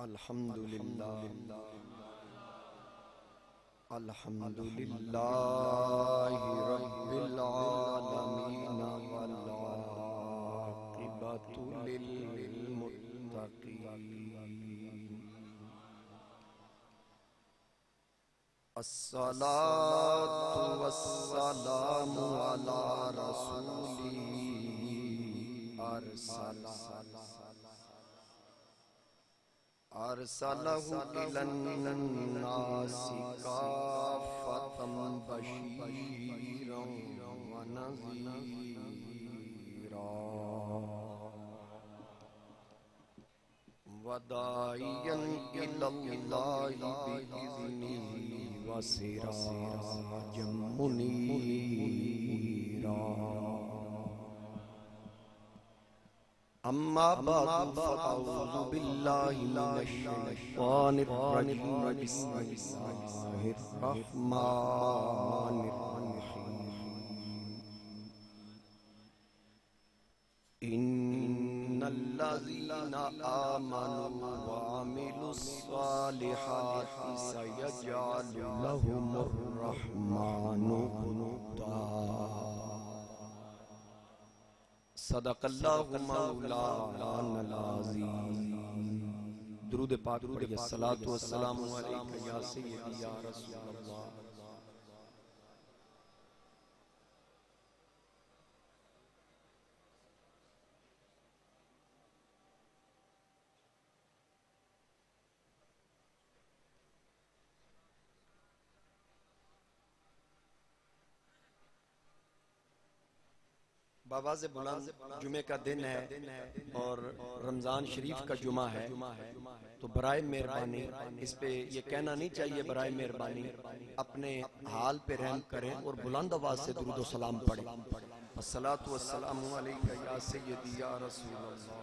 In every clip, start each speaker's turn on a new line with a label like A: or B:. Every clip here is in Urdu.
A: الحمدللہ الحمدللہ رب العالمین والعاقبۃ للمتقین الصلاة والسلام علی رسولی ارسلہ الی الناس کافۃ بشیرا ونذیرا وداعیا الی اللہ بإذنہ وسراجا منیرا اما بعد فاعوذ باللہ من الشیطان الرجیم بسم اللہ الرحمن الرحیم ان الذین آمنوا وعملوا الصالحات سیجعل لهم الرحمن ودا صدق اللہ مولانا العظیم۔ درود پاک پڑھیے، الصلاۃ والسلام علیک یا سیدی یا رسول اللہ۔ باواز بلند جمعہ کا دن ہے اور رمضان شریف کا جمعہ ہے، تو برائے مہربانی اس پہ یہ کہنا نہیں چاہیے، برائے مہربانی اپنے حال پہ رحم کریں اور بلند آواز سے درود و سلام پڑھیں۔ الصلاۃ والسلام علیک یا سیدی یا رسول اللہ۔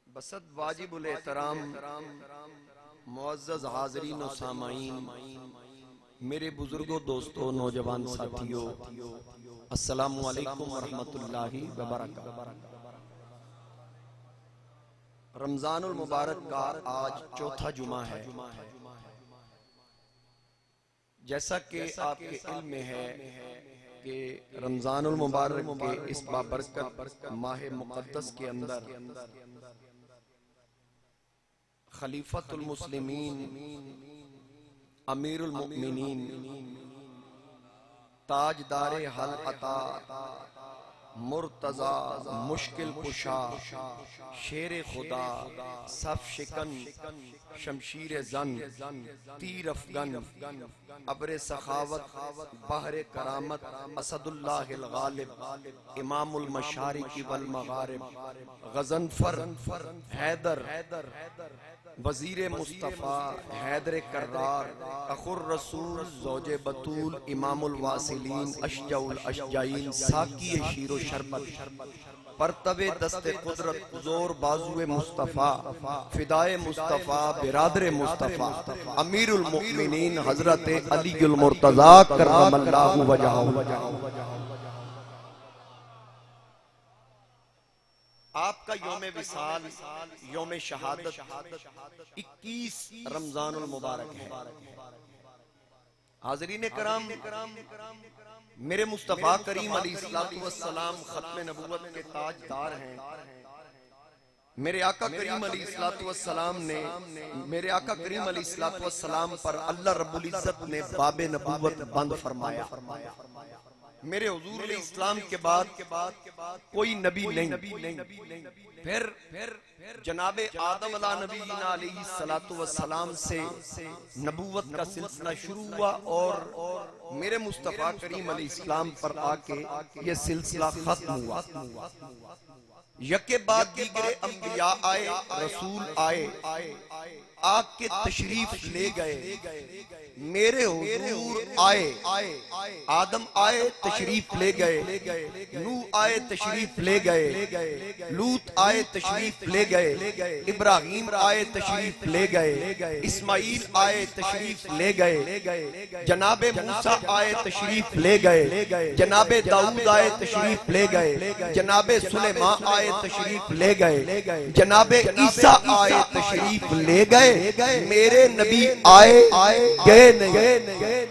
A: بسد واجب الاحترام معزز حاضرین و سامعین، میرے بزرگوں، دوستوں، نوجوان ساتھیوں، السلام علیکم ورحمۃ اللہ وبرکاتہ۔ رمضان المبارک کا آج چوتھا جمعہ ہے۔ جیسا کہ آپ کے علم میں ہے کہ رمضان المبارک کے اس بابرکت ماہ مقدس کے اندر خلیفۃ المسلمین، امیر المؤمنین، تاجدار حل عطا، مرتضی، مشکل کشا، شیر خدا، صف شکن، شمشیر زن، تیر افغن، ابر سخاوت، بحر کرامت، اسد اللہ الغالب، امام المشارق والمغارب، غضنفر، حیدر، وزیر مصطفیٰ، حیدر کرار، اخو الرسول، زوج بطول، امام الواصلین، اشجع الاشجعین، ساقی شیر و شربت، پرتب دست قدرت، زور بازو مصطفیٰ، فدائے مصطفیٰ، برادر مصطفیٰ، امیر المؤمنین حضرت علی المرتضی کرم اللہ وجہہ۔ آپ کا یوم وصال، یوم شہادت 21 رمضان المبارک ہے۔ حاضرین کرام، میرے مصطفیٰ کریم علیہ السلام ختم نبوت کے تاجدار ہیں۔ میرے آقا کریم علیہ السلام نے، میرے آقا کریم علیہ السلام پر اللہ رب العزت نے باب نبوت بند فرمایا۔ میرے حضور علیہ السلام کے بعد کوئی نبی نہیں۔ پھر جناب آدم علیہ السلام سے نبوت کا سلسلہ شروع ہوا اور میرے مصطفیٰ کریم علیہ السلام پر آ کے یہ سلسلہ ختم ہوا۔ یکے بعد دیگرے انبیاء آئے، رسول آئے، آ کے تشریف لے گئے۔ میرے حضور آئے، آدم آئے، تشریف لے گئے، نوح آئے تشریف لے گئے، لوط آئے تشریف لے گئے، ابراہیم آئے تشریف لے گئے، اسماعیل آئے تشریف لے گئے، جناب موسیٰ آئے تشریف لے گئے، جناب داؤد آئے تشریف لے گئے، جناب سلیمان آئے تشریف لے گئے، جناب عیسیٰ آئے تشریف لے گئے، میرے نبی آئے گئے نہیں۔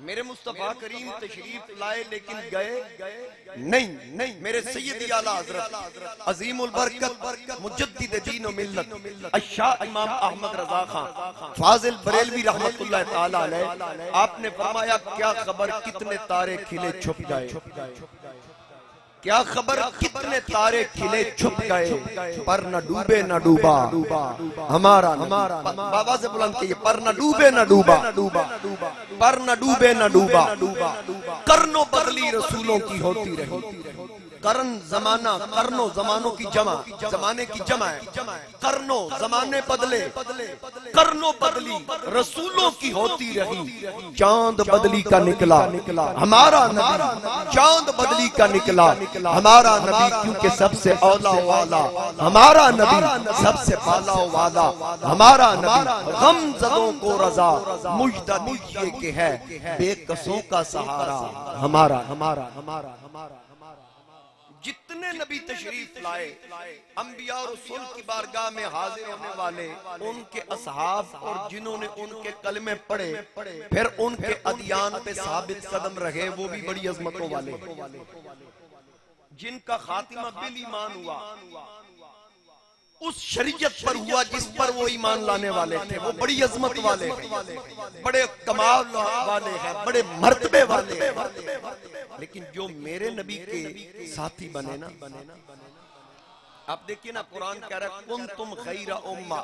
A: میرے مصطفیٰ کریم تشریف لائے لیکن گئے نہیں۔ میرے سیدی اعلیٰ حضرت عظیم البرکت مجدد دین و ملت الشاہ امام احمد رضا خان فاضل بریلوی رحمت اللہ تعالی علیہ، آپ نے فرمایا کیا خبر کتنے تارے کھلے چھپ گئے، کیا خبر کتنے تارے کھلے چھپ گئے، پر نہ ڈوبے نہ ڈوبا ہمارا بابا سے بلند کہیے، پر نہ ڈوبے نہ ڈوبا، پر نہ ڈوبے نہ ڈوبا، قرن و بدلی رسولوں کی ہوتی رہی۔ قرن زمانہ، قرن و زمانوں کی جمع، زمانے کی جمع ہے، قرن و زمانے بدلے، قرن و بدلی رسولوں کی ہوتی رہی۔ چاند بدلی کا نکلا ہمارا نبی، چاند بدلی کا نکلا ہمارا نبی، کیونکہ سب سے اولا والا ہمارا نبی، سب سے بالا والا ہمارا نبی۔ غم زدوں کو رضا مجدہ دیجئے کہ ہے بے کسوں کا سہارا ہمارا۔ جتنے نبی تشریف لائے، انبیاء اور رسول کی بارگاہ میں حاضر ہونے والے، ان کے اصحاب اور جنہوں نے ان کے کلمے پڑھے پھر ان کے ادیان پہ ثابت قدم رہے، وہ بھی بڑی عظمتوں والے، جن کا خاتمہ بالایمان ہوا، اس شریعت پر ہوا جس پر وہ ایمان لانے والے تھے، وہ بڑی عظمت والے ہیں، بڑے کمال والے ہیں، بڑے مرتبے والے ہیں۔ لیکن جو میرے نبی کے ساتھی بنے نا، آپ دیکھیں نا قرآن کہہ رہا ہے کنتم خیر امہ،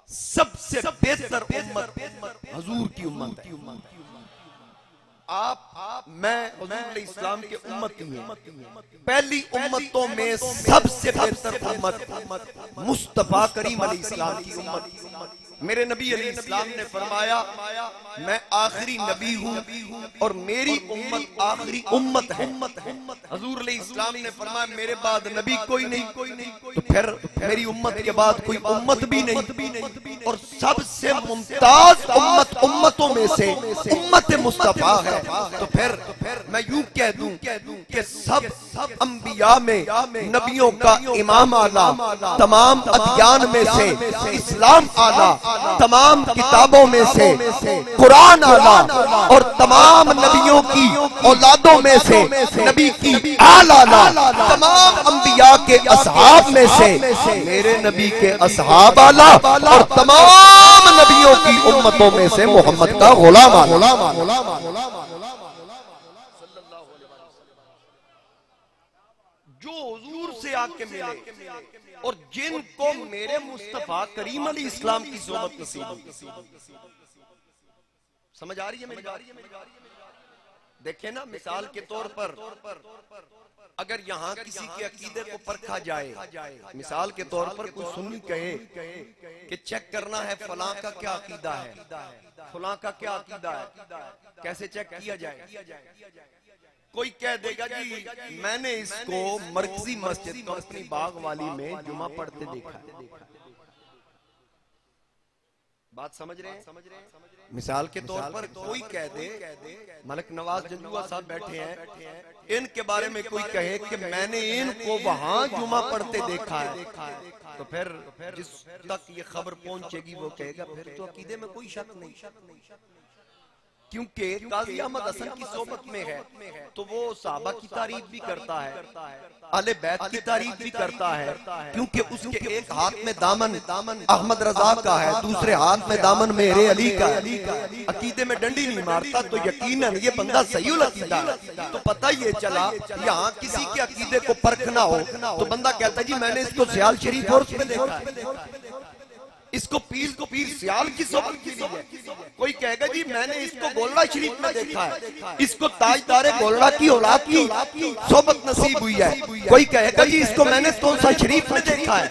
A: سب سے بہتر امت حضور کی امت ہے۔ آپ میں حضور علیہ السلام کے امتی ہیں، پہلی امتوں میں سب سے بہتر امت مصطفیٰ کریم علیہ السلام کی امت۔ میرے نبی علیہ السلام نے فرمایا میں آخری نبی ہوں اور میری امت آخری امت ہے۔ حضور علیہ السلام نے فرمایا میرے بعد نبی کوئی نہیں، تو پھر میری امت کے بعد کوئی امت بھی نہیں، اور سب سے ممتاز امت امتوں میں سے امت مصطفیٰ ہے۔ تو پھر میں یوں کہہ دوں کہ سب انبیاء میں نبیوں کا امام اعلیٰ، تمام ادیان میں سے اسلام اعلیٰ، تمام کتابوں میں سے قرآن اعلیٰ، اور تمام نبیوں کی اولادوں میں سے نبی کی آل اعلیٰ، تمام انبیاء کے اصحاب میں سے میرے نبی کے اصحاب اعلیٰ، اور تمام نبیوں کی امتوں میں سے محمد کا غلام اعلیٰ۔ جو حضور سے آ کے ملے اور جن کو میرے مصطفیٰ کریم علیہ السلام کی صحبت نصیب ہوئی، سمجھ آ رہی ہے میری بات؟ دیکھیں نا مثال کے طور پر اگر یہاں کسی کے عقیدے کو پرکھا جائے، مثال کے طور پر کوئی سنی کہے کہ چیک کرنا ہے فلاں کا کیا عقیدہ ہے، فلاں کا کیا عقیدہ ہے، کیسے چیک کیا جائے؟ کوئی کہہ دے گا جی میں نے اس کو مرکزی مسجد کمپنی باغ والی میں جمعہ پڑھتے دیکھا ہے۔ بات سمجھ رہے ہیں؟ مثال کے طور پر کوئی کہہ دے، ملک نواز جنجوعہ صاحب بیٹھے ہیں، ان کے بارے میں کوئی کہے کہ میں نے ان کو وہاں جمعہ پڑھتے دیکھا ہے، تو پھر جس تک یہ خبر پہنچے گی وہ کہے گا پھر تو عقیدے میں کوئی شک نہیں، کیونکہ قاضی احمد حسن کی صحبت میں ہے تو وہ صحابہ کی تعریف بھی کرتا ہے، اہل بیت کی تعریف بھی کرتا ہے، کیونکہ اس کے ایک ہاتھ میں دامن احمد رضا کا ہے، دوسرے ہاتھ میں دامن میرے علی کا ہے، عقیدے میں ڈنڈی نہیں مارتا تو یقیناً یہ بندہ صحیح العقیدہ ہے۔ تو پتہ یہ چلا یہاں کسی کے عقیدے کو پرکھنا ہو تو بندہ کہتا ہے جی میں نے اس کو سیال شریف اور میں دیکھا ہے، اس کو پیر سیال کی صحبت کی ہے، کوئی کہے گا جی میں نے اس کو گولڑا شریف میں دیکھا ہے، اس کو تاجدار گولڑا کی اولاد کی صحبت نصیب ہوئی ہے، کوئی کہے گا جی اس کو میں نے تونسا شریف میں دیکھا ہے،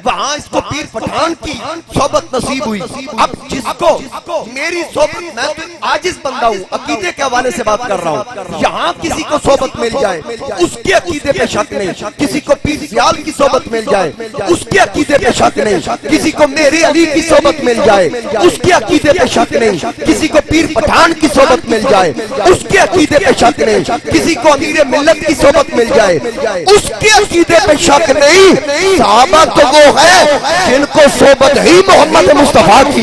A: وہاں اس کو پیر پٹھان کی صحبت نصیب ہوئی. اب جس کو میری صحبت, میں تو عاجز بندہ ہوں, عقیدے کے حوالے سے بات کر رہا ہوں, یہاں کسی کو صحبت مل جائے اس کے عقیدے پہ شک نہیں, کسی کو پیر زیال کی صحبت مل جائے اس کے عقیدے پہ شک نہیں, کسی کو میرے علی کی صحبت مل جائے اس کے عقیدے پہ شک نہیں, کسی کو پیر پٹھان کی صحبت مل جائے اس کے عقیدے پہ شک نہیں, کسی کو امیر ملت کی صحبت مل جائے اس کے عقیدے پہ شک نہیں. صحابہ تو وہ ہے جن کو صحبت ہی محمد مصطفیٰ کی,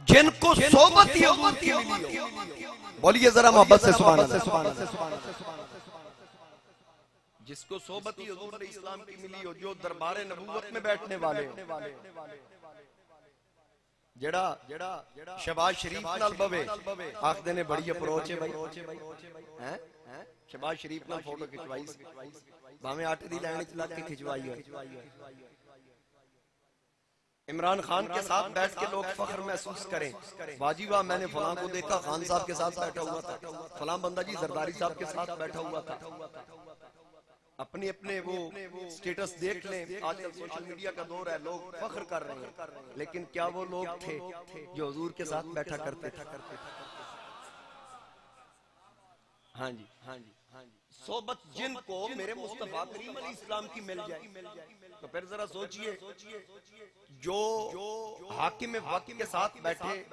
A: جن کو صحبت ہی حضور کی ملی ہو. بولیے ذرا محبت سے سبحان اللہ. جس کو صحبت ہی حضور علیہ السلام کی ملی ہو, جو دربار نبوت میں بیٹھنے والے جڑا شہباز شریف نال بوے آخدے نے بڑی اپروچ ہے بھائی, شہباز شریف نال فوٹو کھچوائی باویں آٹے دی لائن چلا کے کھچوائی ہے. عمران خان کے ساتھ بیٹھ کے لوگ فخر محسوس کریں, واجی واہ میں نے فلاں کو دیکھا خان صاحب کے ساتھ بیٹھا ہوا تھا, فلاں بندہ جی زرداری صاحب کے ساتھ بیٹھا ہوا تھا. اپنے وہ سٹیٹس دیکھ لیں, آج کل سوشل میڈیا کا دور ہے, لوگ فخر کر رہے ہیں, لیکن کیا وہ لوگ تھے جو حضور کے ساتھ بیٹھا کرتے تھے؟ ہاں جی, صحبت جن کو میرے مصطفیٰ کریم علیہ السلام کی مل جائے تو پھر ذرا سوچئے, جو حاکم وقت کے ساتھ بیٹھے,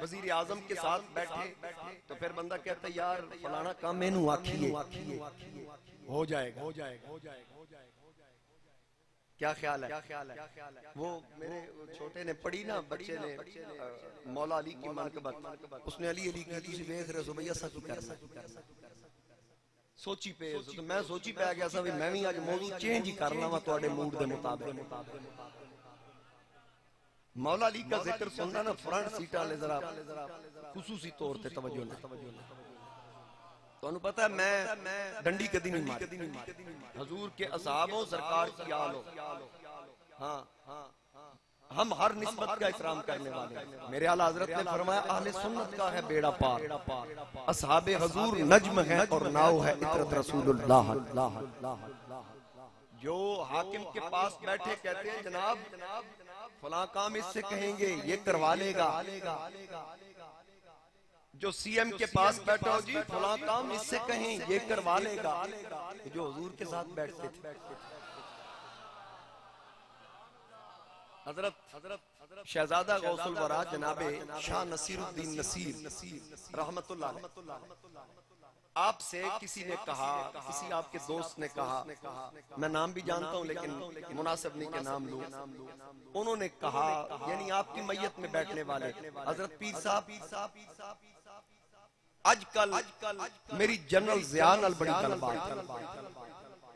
A: وزیر اعظم کے ساتھ بیٹھے, تو پھر بندہ کہتا ہے یار فلانا کام میں نو آکھیے ہو جائے گا. کیا خیال ہے؟ وہ میرے چھوٹے نے پڑھی نا, بچے نے مولا علی کی منقبت, اس نے علی کی تسی ویکھ رہے سو بھئی ایسا کی کرنا, سوچی پہ تو میں سوچی پہ آ گیا سا میں بھی آج موضوع چینج ہی کرنا وا تواڈے موڈ دے مطابق. مولا علی کا ذکر سننا نا فرنٹ سیٹ والے ذرا خصوصی طور تے توجہ لیں. تانوں پتہ ہے میں ڈنڈی کدی نہیں ماری, حضور کے اصحابوں سرکار کی آل ہو, ہاں ہم ہر نسبت کا احترام کرنے والے ہیں. میرے اعلیٰ حضرت نے فرمایا اہل سنت کا ہے بیڑا پار, اصحاب حضور نجم ہیں اور ناؤ ہے عطرت رسول اللہ. جو حاکم کے پاس بیٹھے کہتے ہیں جناب فلاں کام اس سے کہیں گے یہ کروا لے گا, جو سی ایم کے پاس بیٹھا ہو جی فلاں کام اس سے کہیں یہ کروا لے گا, جو حضور کے ساتھ بیٹھتے تھے. حضرت شہزادہ غوث الورا جناب شاہ نصیر الدین نصیر رحمت اللہ علیہ, آپ سے کسی نے کہا, کسی آپ کے دوست نے کہا, میں نام بھی جانتا ہوں لیکن مناسب نہیں کہ نام لوں, انہوں نے کہا یعنی آپ کی میت میں بیٹھنے والے, حضرت پیر صاحب آج کل میری جنرل ضیاء نال بڑی گل بات ہے,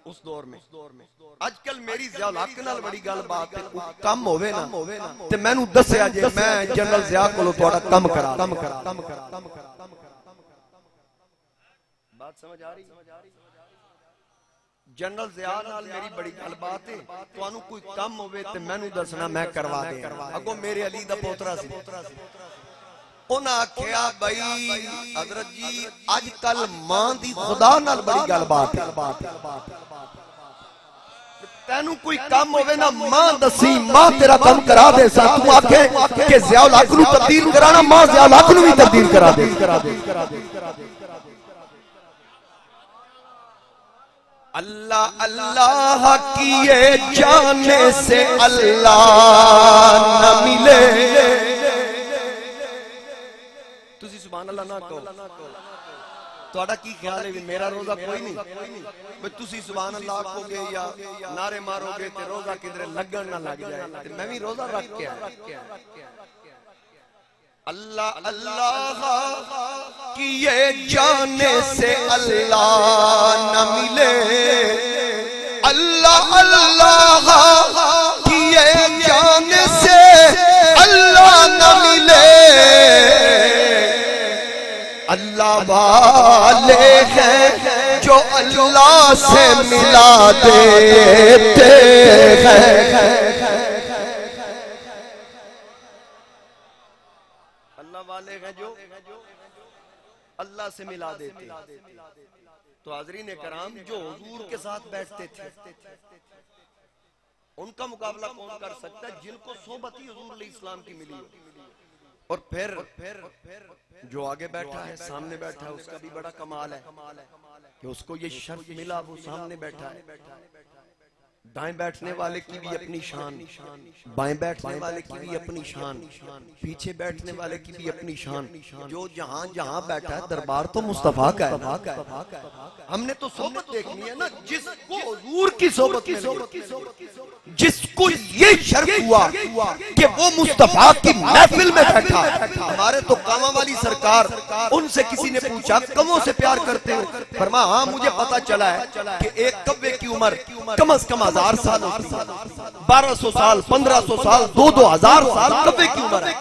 A: اس دور میں آج کل میری ضیاء الحق نال بڑی گل بات ہے, کم ہوئے نا تے میں نو دسیا جے میں جنرل ضیاء کولو تہاڈا کم کرا. بات سمجھ آ رہی؟ جنرل ضیاء نال میری بڑی گل بات ہے, تانوں کوئی کم ہوئے تے میں نو دسنا میں کروا دیں. اگوں میرے علی دا پوترا سی, انہاں کہیا بھائی حضرت جی آج کل ماں دی خدا نال بڑی گل بات ہے, تینوں کوئی کام ہوئے نا ماں دسی, ماں تیرا کام کرا دے سا. تو آکھے کہ ضیاء الحق نو تبدیل کرانا, ماں ضیاء الحق نو بھی تبدیل کرا دے. اللہ اللہ کیے جانے سے اللہ نہ ملے. تسی سبحان اللہ نہ کہو, تہاڈا کی خیال ہے میرا روزہ کوئی نہیں بھئی تسی سبحان اللہ کہو گے یا نعرے مارو گے تے روزہ کدھر لگن نہ لگ جائے تے میں بھی روزہ رکھ کے آیا. اللہ اللہ کیے جانے سے اللہ نہ ملے, اللہ اللہ کیے جانے سے اللہ نہ ملے. اللہ والے ہیں جو اللہ سے ملا دیتے ہیں, اللہ والے ہیں جو اللہ سے ملا دیتے. تو حاضرین کرام جو حضور کے ساتھ بیٹھتے تھے ان کا مقابلہ کون کر سکتا ہے جن کو صحبت ہی حضور علیہ السلام کی ملی ہو. اور پھر جو آگے بیٹھا ہے سامنے بیٹھا ہے اس کا بھی بڑا کمال ہے کہ اس کو یہ شرف ملا وہ سامنے بیٹھا ہے. دائیں بیٹھنے والے کی بھی اپنی شان, بائیں بیٹھنے والے کی بھی اپنی شان, پیچھے بیٹھنے والے کی بھی اپنی شان. جو جہاں جہاں بیٹھا ہے دربار تو مصطفیٰ کا ہے. ہم نے تو صحبت دیکھنی ہے نا جس کو حضور کی صحبت ملی, جس کو یہ شرف ہوا کہ وہ مصطفیٰ کی محفل میں بیٹھا. ہمارے تو کاماں والی سرکار, ان سے کسی نے پوچھا کموں سے پیار کرتے ہو؟ فرمایا ہاں مجھے پتا چلا ہے کہ ایک کبے کی عمر کم از کم 1000 سال ہوتی ہے, 1200 سال, 1500 سال, 2000 سال کبے کی عمر ہے.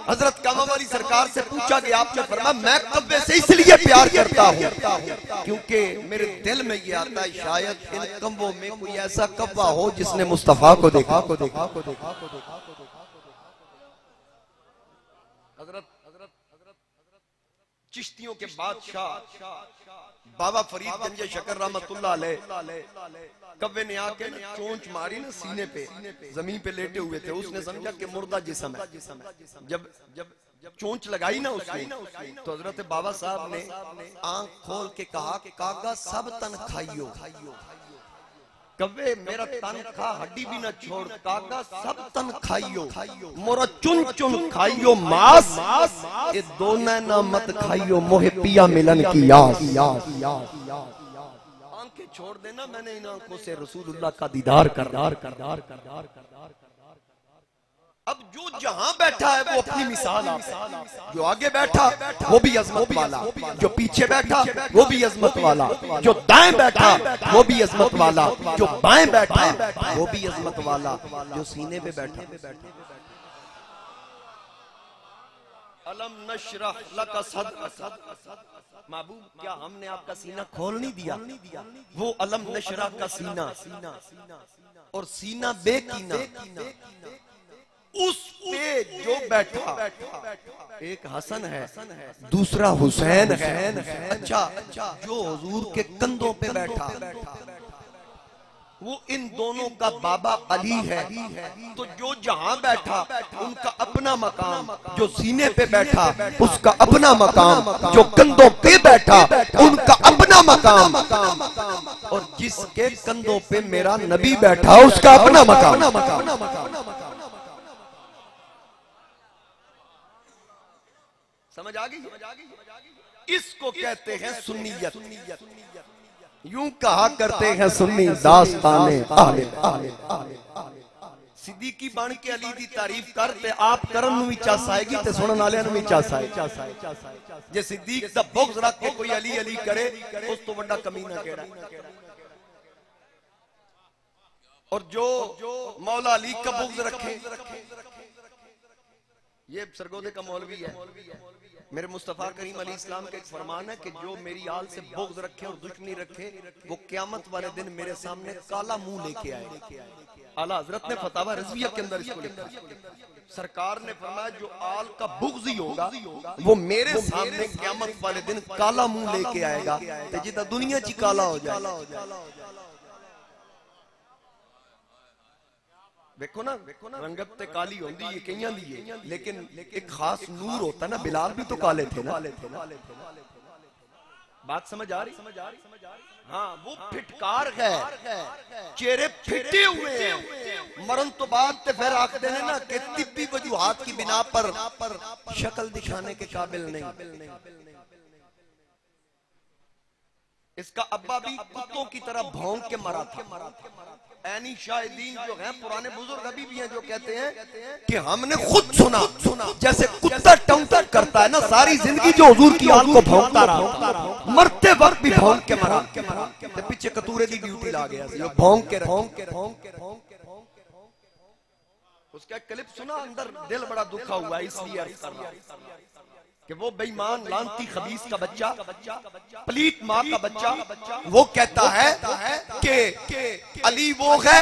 A: حضرت کاماں والی سرکار سے پوچھا گیا, آپ نے فرمایا میں کبے سے اس لیے پیار کرتا ہوں کیونکہ میرے دل میں یہ آتا ہے شاید ان کبوں میں کوئی ایسا کبا ہو جس نے مصطفیٰ کو دیکھا. حضرت چشتیوں کے بادشاہ بابا فرید گنج شکر رحمت اللہ علیہ کبے نے آکے چونچ ماری نا سینے پہ, زمین پہ لیٹے ہوئے تھے. اس نے سمجھا کہ مردہ جسم ہے. جب چونچ لگائی نا اس نے تو حضرت بابا صاحب نے آنکھ کھول کے کہا کہ کاغا سب تن کھائیو. کبے میرا تن کھا ہڈی بھی نہ چھوڑ, کاغا سب تن کھائیو, مورا چن چن کھائیو ماس, یہ دونہ نہ مت کھائیو موہ پیا ملن کی یاس. آنکھیں چھوڑ دینا, میں نے ان آنکھوں سے رسول اللہ کا دیدار کر. اب جو جہاں بیٹھا ہے وہ اپنی مثال آپ ہے. جو آگے بیٹھا وہ بھی عظمت والا, جو پیچھے بیٹھا وہ بھی عظمت والا, جو دائیں بیٹھا وہ بھی عظمت والا, جو بائیں بیٹھا وہ بھی عظمت والا, جو سینے پہ بیٹھا. الم نشرح لک صدرک. محبوب کیا ہم نے آپ کا سینہ کھول نہیں دیا؟ وہ الم نشرح کا سینہ اور سینہ بے کینہ, اس پہ جو بیٹھا ایک حسن ہے دوسرا حسین ہے. اچھا جو حضور کے کندھوں پہ بیٹھا وہ ان دونوں کا بابا علی ہے. تو جو جہاں بیٹھا ان کا اپنا مقام, جو سینے پہ بیٹھا اس کا اپنا مقام, جو کندھوں پہ بیٹھا ان کا اپنا مقام, اور جس کے کندھوں پہ میرا نبی بیٹھا اس کا اپنا مقام. سمجھ آگئی؟ اس کو کہتے ہیں سنیت. یوں کہا کرتے ہیں سنی داستانے اہل. صدیقی بان کے علی دی تعریف کرتے آپ کرن نو بھی چاس آئے گی تے سنن والے نو بھی چاس آئے. جے صدیق دا بغض رکھ کے کوئی علی علی کرے اس تو بڑا کمینہ کیڑا. اور جو مولا علی کا بغض رکھے, یہ سرگودے کا مولوی ہے. میرے مصطفیٰ کریم علیہ السلام کا ایک فرمان ہے کہ جو میری آل سے بغض رکھے اور دشمنی رکھے وہ قیامت والے دن میرے سامنے کالا منہ لے کے آئے. اعلیٰ حضرت نے فتاوی رضویہ کے اندر اس کو لکھا. سرکار نے فرمایا جو آل کا بغضی ہوگا وہ میرے سامنے قیامت والے دن کالا منہ لے کے آئے گا تے جتا دنیا چی کالا ہو جائے. دیکھو نا رنگت تے کالی ہوندی یہ کئیاں دی ہے, لیکن ایک خاص نور ہوتا نا. بلال بھی تو کالے تھے نا. بات سمجھ آ رہی؟ ہاں وہ پھٹکار ہے, چہرے پھٹے ہوئے ہیں. مرن تو بعد تے پھر آکھ دینے نا کہ طبی وجوہات کی بنا پر شکل دکھانے کے قابل نہیں. اس کا ابا بھی کتوں کی طرح بھونک کے مرا تھا. اینی شاہدین جو ہیں پرانے بزرگ ابھی بھی ہیں جو کہتے ہیں کہ ہم نے خود سنا جیسے کتا ٹنکر کرتا ہے نا, ساری زندگی جو حضور کی آل کو بھونکتا رہا, مرتے وقت بھی بھونک کے مرا. پیچھے کتورے دی ڈیوٹی لا گیا جو بھونک کے اس کا ایک کلپ سنا, اندر دل بڑا دکھا ہوا ہے. اس لیے عرض کر رہا کہ وہ بے ایمان لانتی خبیث کا بچہ, پلیت ماں کا بچہ, وہ کہتا ہے کہ علی وہ ہے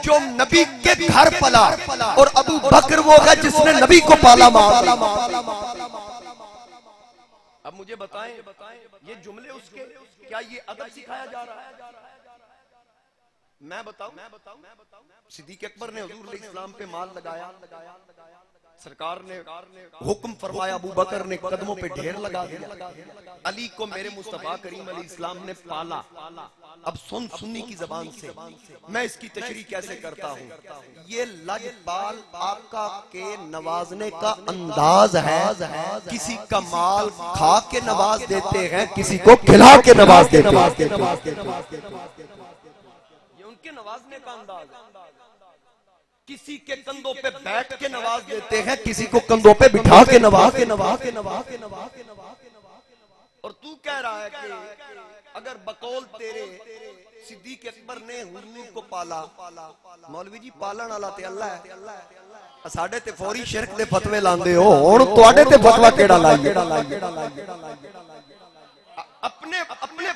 A: جو نبی کے گھر پلا اور ابو بکر وہ ہے جس نے نبی کو پالا. اب مجھے بتائیں یہ جملے اس کے کیا یہ ادب سکھایا جا رہا ہے؟ میں بتاؤں صدیق اکبر نے حضور علیہ السلام پہ مال لگایا، سرکار نے حکم فرمایا، ابو بکر نے قدموں پہ ڈھیر لگا دیا، علی کو میرے مصطفیٰ کریم علیہ السلام نے پالا۔ اب سنی کی زبان سے میں اس کی تشریح کیسے کرتا ہوں، یہ لجپال آقا کے نوازنے کا انداز ہے۔ کسی کا مال کھا کے نواز دیتے ہیں، کسی کو کھلا کے نواز دیتے ہیں، یہ ان کے نوازنے کا انداز ہے۔ کسی کے کندھوں پہ بیٹھ کے نواز دیتے ہیں، کسی کو کندھوں پہ بٹھا کے نواز دیتے ہیں۔ اور تو کہہ رہا ہے کہ اگر بقول تیرے صدیق اکبر نے حضور کو پالا، مولوی جی پالن والا تے اللہ ہے، ساڈے تے فوری شرک دے فتوے لاندے ہو، ہن تواڈے تے فتوا کیڑا لائیے؟ اپنے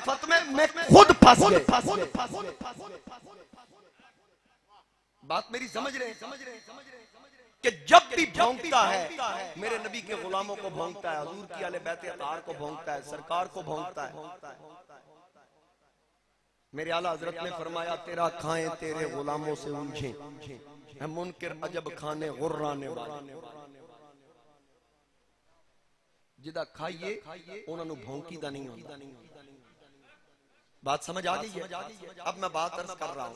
A: فتوے میں خود پھنس گئے۔ بات میری سمجھ رہے کہ جب بھی بھونکتا ہے میرے نبی کے غلاموں کو بھونکتا ہے، حضور کی اہل بیت اطہار کو بھونکتا ہے، سرکار کو بھونکتا ہے۔ میرے اعلیٰ حضرت نے فرمایا تیرا کھائیں تیرے غلاموں سے الجھیں، ہے منکر عجب کھانے غرانے والے، جدہ کھائیے انہوں نے بھونکی دا نہیں ہوتا۔ بات سمجھ آگئی ہے؟ اب میں بات عرض کر رہا ہوں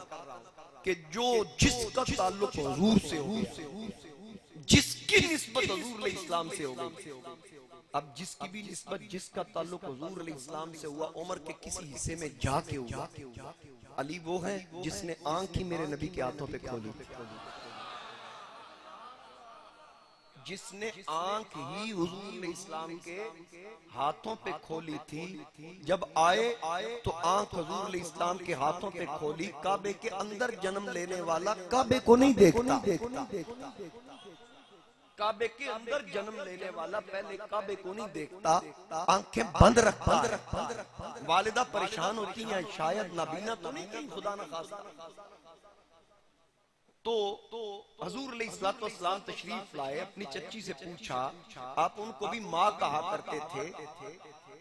A: کہ جو جس کا تعلق حضور سے ہو، جس کی نسبت حضور علیہ السلام سے ہو گئی، اب جس کی بھی نسبت جس کا تعلق حضور علیہ السلام سے ہوا، عمر کے کسی حصے میں جا کے ہوا، علی وہ ہے جس نے آنکھ ہی میرے نبی کے ہاتھوں پہ کھولی، جس نے آنکھ ہی حضور علیہ السلام کے ہاتھوں پہ کھولی تھی۔ جب آئے تو آنکھ حضور علیہ السلام کے ہاتھوں پہ کھولی، کعبے کے اندر جنم لینے والا کعبے کو نہیں دیکھتا، کعبے کے اندر جنم لینے والا پہلے کعبے کو نہیں دیکھتا، آنکھیں بند رکھتا ہے۔ والدہ پریشان ہوتی ہیں شاید نابینا تو نہیں کہیں خدا نہ خواستہ، تو حضور علیہ السلام تشریف لائے، اپنی چچی سے پوچھا، آپ ان کو بھی ماں کہا کرتے تھے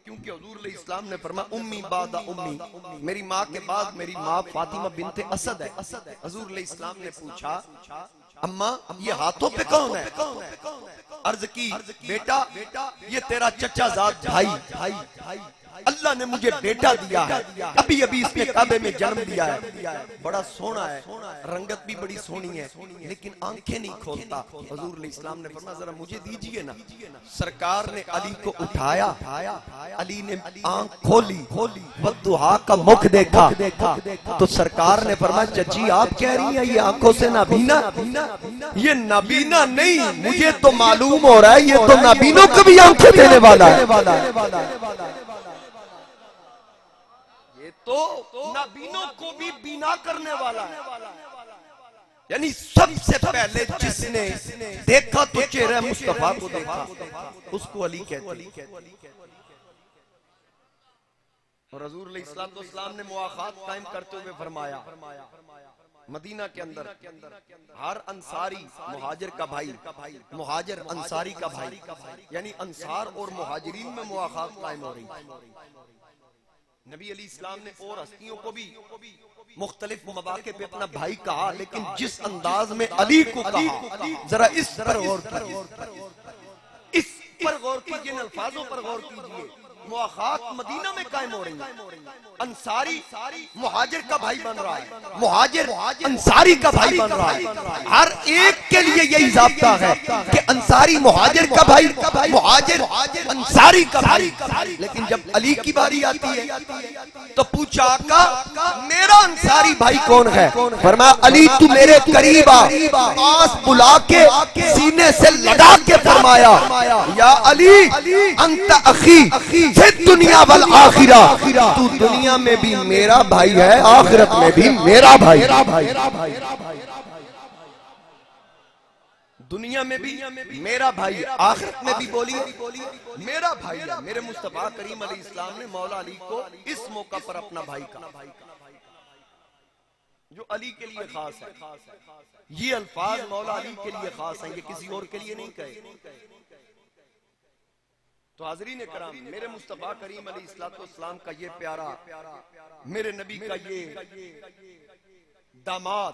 A: کیونکہ حضور علیہ السلام نے فرمایا امی بعد امی، میری ماں کے بعد میری ماں فاطمہ بنت اسد ہے۔ حضور علیہ السلام نے پوچھا اماں یہ ہاتھوں پہ کون ہے؟ عرض کی بیٹا یہ تیرا چچا زاد بھائی، اللہ نے مجھے بیٹا دیا ہے، ابھی ابھی اس نے کعبے میں جنم دیا ہے، بڑا سونا ہے، رنگت بھی بڑی سونی ہے، لیکن آنکھیں نہیں کھولتا۔ حضور علیہ السلام نے فرمایا ذرا مجھے دیجئے نا۔ سرکار نے علی کو اٹھایا، علی نے آنکھ کھولی، والضحیٰ کا مکھ دیکھا تو سرکار نے فرمایا چچی آپ کہہ رہی ہیں یہ آنکھوں سے نابینا؟ یہ نابینا نہیں، مجھے تو معلوم ہو رہا ہے یہ تو نابینوں کو بھی آنکھیں دینے والا ہے، یہ تو نابینوں کو بھی بینا کرنے والا ہے۔ یعنی سب سے پہلے جس نے دیکھا تو چہرہ مصطفیٰ کو دیکھا، اس کو علی کہتے ہیں۔ اور حضور علیہ السلام نے مواخات قائم کرتے ہوئے فرمایا مدینہ کے اندر ہر انصاری مہاجر کا بھائی، مہاجر انصاری کا بھائی، یعنی انصار اور مہاجرین میں مواخات قائم ہو رہی تھی۔ نبی علیہ السلام نے اور ہستیوں کو بھی مختلف مواقع پہ اپنا بھائی کہا، لیکن جس انداز میں علی کو کہا ذرا اس پر غور کیجئے، اس پر غور کیجئے، ان الفاظوں پر غور کیجئے۔ مواخات مدینہ میں قائم ہو رہی ہیں، انصاری مہاجر کا بھائی بن رہا ہے، مہاجر انصاری کا بھائی بن رہا ہے، ہر ایک کے لیے یہی ضابطہ ہے کہ انصاری مہاجر کا بھائی، مہاجر انصاری کا بھائی۔ لیکن جب علی کی باری آتی ہے تو پوچھا آقا میرا انصاری بھائی کون ہے؟ فرمایا علی تو میرے قریب آ، پاس بلا کے سینے سے لگا کے فرمایا یا علی انت اخی فی الدنیا والآخرہ، تو دنیا میں بھی میرا بھائی ہے آخرت میں بھی میرا بھائی، دنیا میں بھی میرا بھائی آخرت میں بھی بولی میرا بھائی ہے۔ میرے مصطفیٰ کریم علیہ السلام نے مولا علی کو اس موقع پر اپنا بھائی کہا جو علی کے لیے خاص ہے۔ یہ الفاظ مولا علی کے لیے خاص ہیں، یہ کسی اور کے لیے نہیں کہے۔ تو حاضرین کرام، میرے مصطفیٰ کریم علیہ السلام کا یہ پیارا، میرے نبی کا یہ داماد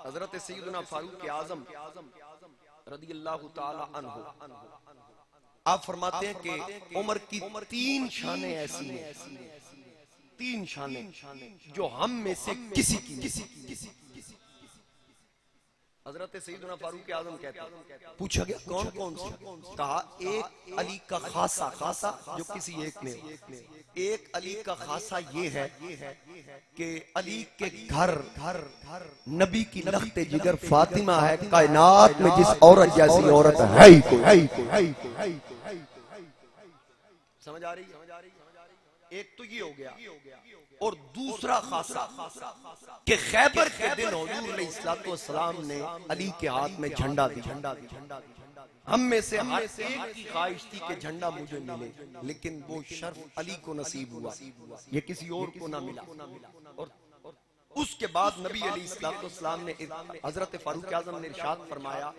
A: حضرت سیدنا فاروق اعظم رضی اللہ تعالی عنہ، آپ فرماتے ہیں کہ عمر کی 3 شانیں ایسی ہیں، 3 شانیں جو ہم میں سے کسی کی نہیں۔ حضرت سیدنا فاروق اعظم کہتے ہیں، پوچھا گیا کون کون سی؟ کہا ایک علی کا خاصہ، خاصہ جو کسی ایک میں ہو، ایک علی کا خاصہ یہ ہے کہ علی کے گھر نبی کی لخت جگر فاطمہ ہے، کائنات میں جس عورت جیسی عورت ہے ہی کوئی۔ سمجھ آ رہی ہے؟ ایک تو یہ ہو گیا، اور دوسرا خاصہ کہ خیبر کے دن حضور علیہ السلام نے علی کے ہاتھ میں جھنڈا دیا۔ ہم میں سے ہر ایک کی خواہش تھی کہ جھنڈا مجھے ملے، لیکن وہ شرف علی کو نصیب ہوا، یہ کسی اور کو نہ ملا۔ اور اس کے بعد نبی علیہ السلام نے، حضرت فاروق اعظم نے ارشاد فرمایا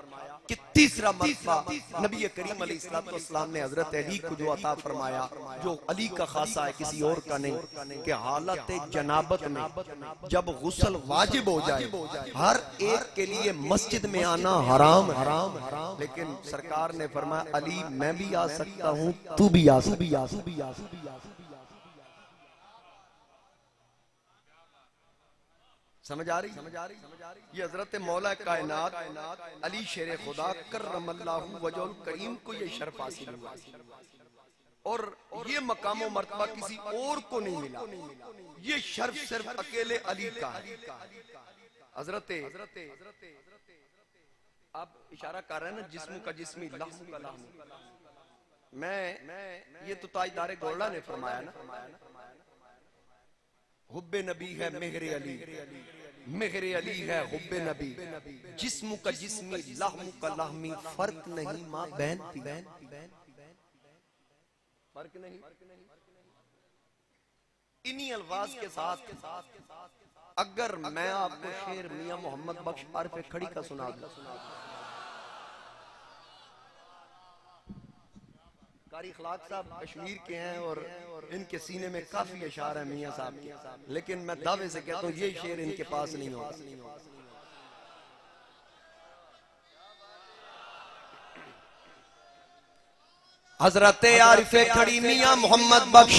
A: کہ تیسرا مرتبہ نبی کریم علیہ السلام نے حضرت علی کو جو عطا فرمایا، جو علی کا خاصہ ہے کسی اور کا نہیں، کہ حالت جنابت میں جب غسل واجب ہو جائے، ہر ایک کے لیے مسجد میں آنا حرام ہے، لیکن سرکار نے فرمایا علی میں بھی آ سکتا ہوں، تو بھی آ سکتا ہے۔ سمجھ آ رہی؟ یہ حضرت مولا کائنات علی شیر خدا کرم اللہ وجہ الکریم کو یہ شرف حاصل ہوا، اور یہ مقام و مرتبہ کسی اور کو نہیں ملا، یہ شرف صرف اکیلے علی کا ہے۔ حضرت آپ اشارہ کر رہے ہیں نا جسم کا جسمی، لحم کا لحم، میں یہ تو تاجدار گولڑا نے فرمایا نا، حب نبی ہے مہر علی، مہر علی ہے حب نبی، جسم کا جسمی لحم کا لحمی، فرق نہیں ماں بہن تھی، فرق نہیں۔ انہی الفاظ کے ساتھ اگر میں آپ کو شعر میاں محمد بخش عارف کھڑی کا سنا دوں، قاری اخلاق صاحب کشمیر کے ہیں اور ان کے سینے میں کافی اشعار ہیں میاں صاحب کے، لیکن میں دعوے سے کہتا ہوں یہ شعر ان کے پاس نہیں ہوگا۔ حضرت عارف کھڑی میاں محمد بخش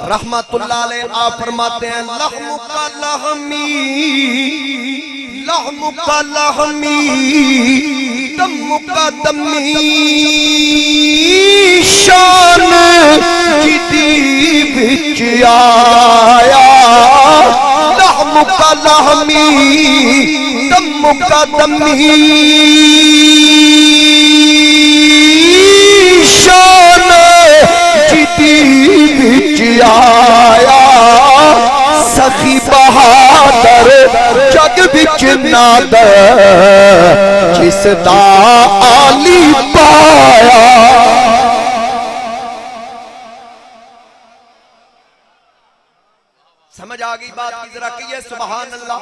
A: رحمت اللہ علیہ آپ فرماتے ہیں لحم کا لحمی، لحم کا لحمی، دم کا دمی، شان جدی بچ آیا، لحم کا لحمی، دم کا دمی، شان جدی بچ آیا، سخی بہادر جگ بچ نادر، جس دا عالی پایا۔ سمجھ آگئی بات کی؟ ذرا کہیے سبحان اللہ۔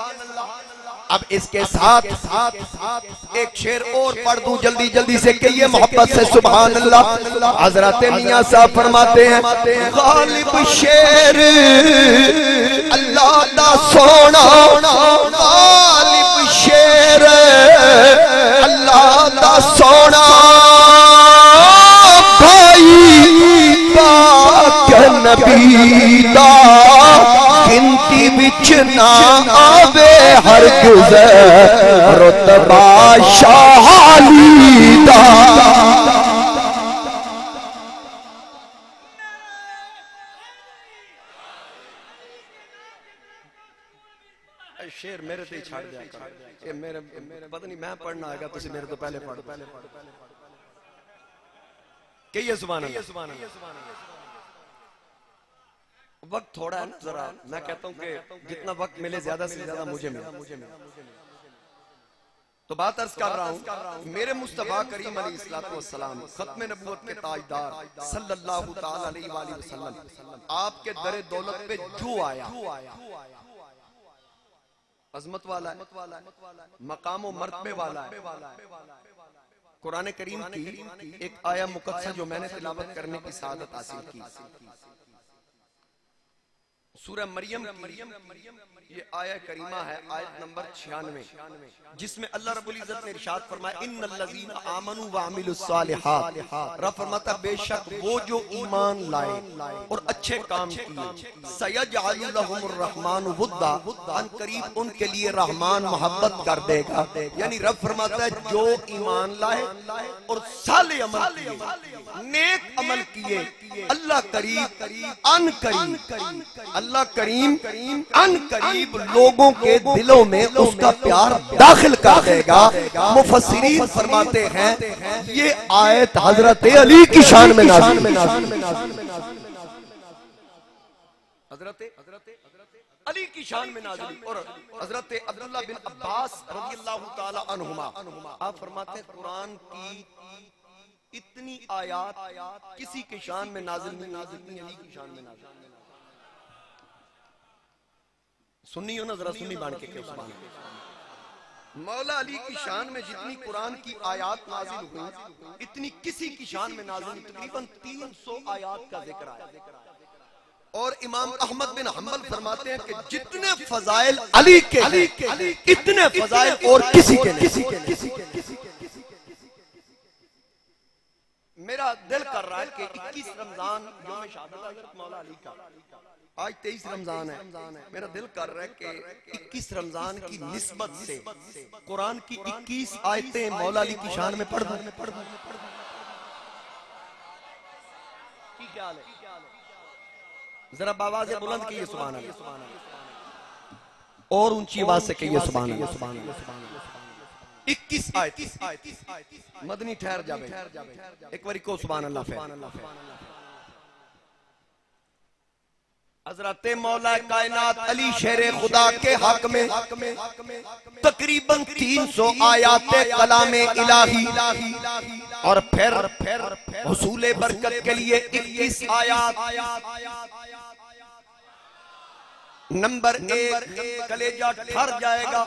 A: اب اس کے ساتھ ایک شعر اور پڑھ دوں جلدی جلدی سے، کہیے محبت سے سبحان اللہ۔ حضرت میاں صاحب فرماتے ہیں غالب شیر اللہ دا سونا، غالب شیر اللہ دا سونا، بھائی پاک نبی دا گنتی بچ نہ آوے ہرگز، رتبہ شاہ علی دا۔ شیر میرے تے چھڑ جائے کہ میرے پتہ نہیں میں پڑھنا آئے گا، تسی میرے تو پہلے پڑھ کہیے سبحان اللہ۔ وقت تھوڑا ہے نا، ذرا میں کہتا ہوں کہ جتنا وقت ملے زیادہ سے زیادہ مجھے ملے، تو بات عرض کر رہا ہوں میرے مصطفیٰ کریم علیہ السلام ختم نبوت کے تاجدار صلی اللہ تعالی علیہ وآلہ وسلم، آپ کے در دولت پہ جو آیا عظمت والا ہے، مقام و مرتبے والا ہے، قرآن کریم کی ایک آیہ مقدسہ جو میں نے تلاوت کرنے کی سعادت حاصل کی، سورہ مریم کی یہ آیہ کریمہ ہے، آیت نمبر 96، جس میں اللہ رب العزت نے ارشاد فرمایا ان الذین آمنوا وعملوا الصالحات، رب فرماتا بے شک وہ جو ایمان لائے اور اچھے کام کیے، سیجعل لهم الرحمن ودا، ان قریب ان کے لیے رحمان محبت کر دے گا۔ یعنی رب فرماتا ہے جو ایمان لائے اور صالح عمل کیے، نیک عمل کیے، اللہ قریب ان قریب، اللہ کریم ان قریب لوگوں کے دلوں میں اس کا پیار داخل کر دے گا۔ مفسرین فرماتے ہیں یہ آیت حضرت علی کی شان میں نازل، حضرت علی کی شان میں نازل، اور حضرت عبداللہ بن عباس رضی اللہ تعالی عنہما آپ فرماتے ہیں قرآن کی اتنی آیات کسی کی شان میں نازل نہیں، اتنی علی کی شان میں نازل۔ سنی ہو نا، ذرا سنی بان کے کہ سبحان اللہ۔ مولا علی کی شان میں جتنی قرآن کی آیات نازل ہوئی اتنی کسی کی شان میں نازل نہیں، تقریباً 300 آیات کا ذکر آیا۔ اور امام احمد بن حنبل فرماتے ہیں کہ جتنے فضائل علی کے ہیں اتنے فضائل اور کسی کے نہیں۔ میرا دل کر رہا ہے کہ 21 رمضان یوم شہادت حضرت مولا علی کا، آج 23 رمضان ہے، میرا دل کر رہا ہے کہ 21 رمضان کی نسبت سے قرآن کی 21 آیتیں مولا علی کی شان میں پڑھ دوں۔ ذرا باواز بلند کیے سبحان اللہ، اور اونچی آواز سے کہیے سبحان اللہ۔ 21 آیت مدنی ٹھہر جاوے، ایک باری کو سبحان اللہ فیر۔ حضرت مولا کائنات علی شیر خدا کے حق میں تقریباً 300 آیات کلام الہی، اور پھر حصول برکت کے لیے 21 آیات۔ نمبر 1 کلیجہ ٹھر جائے گا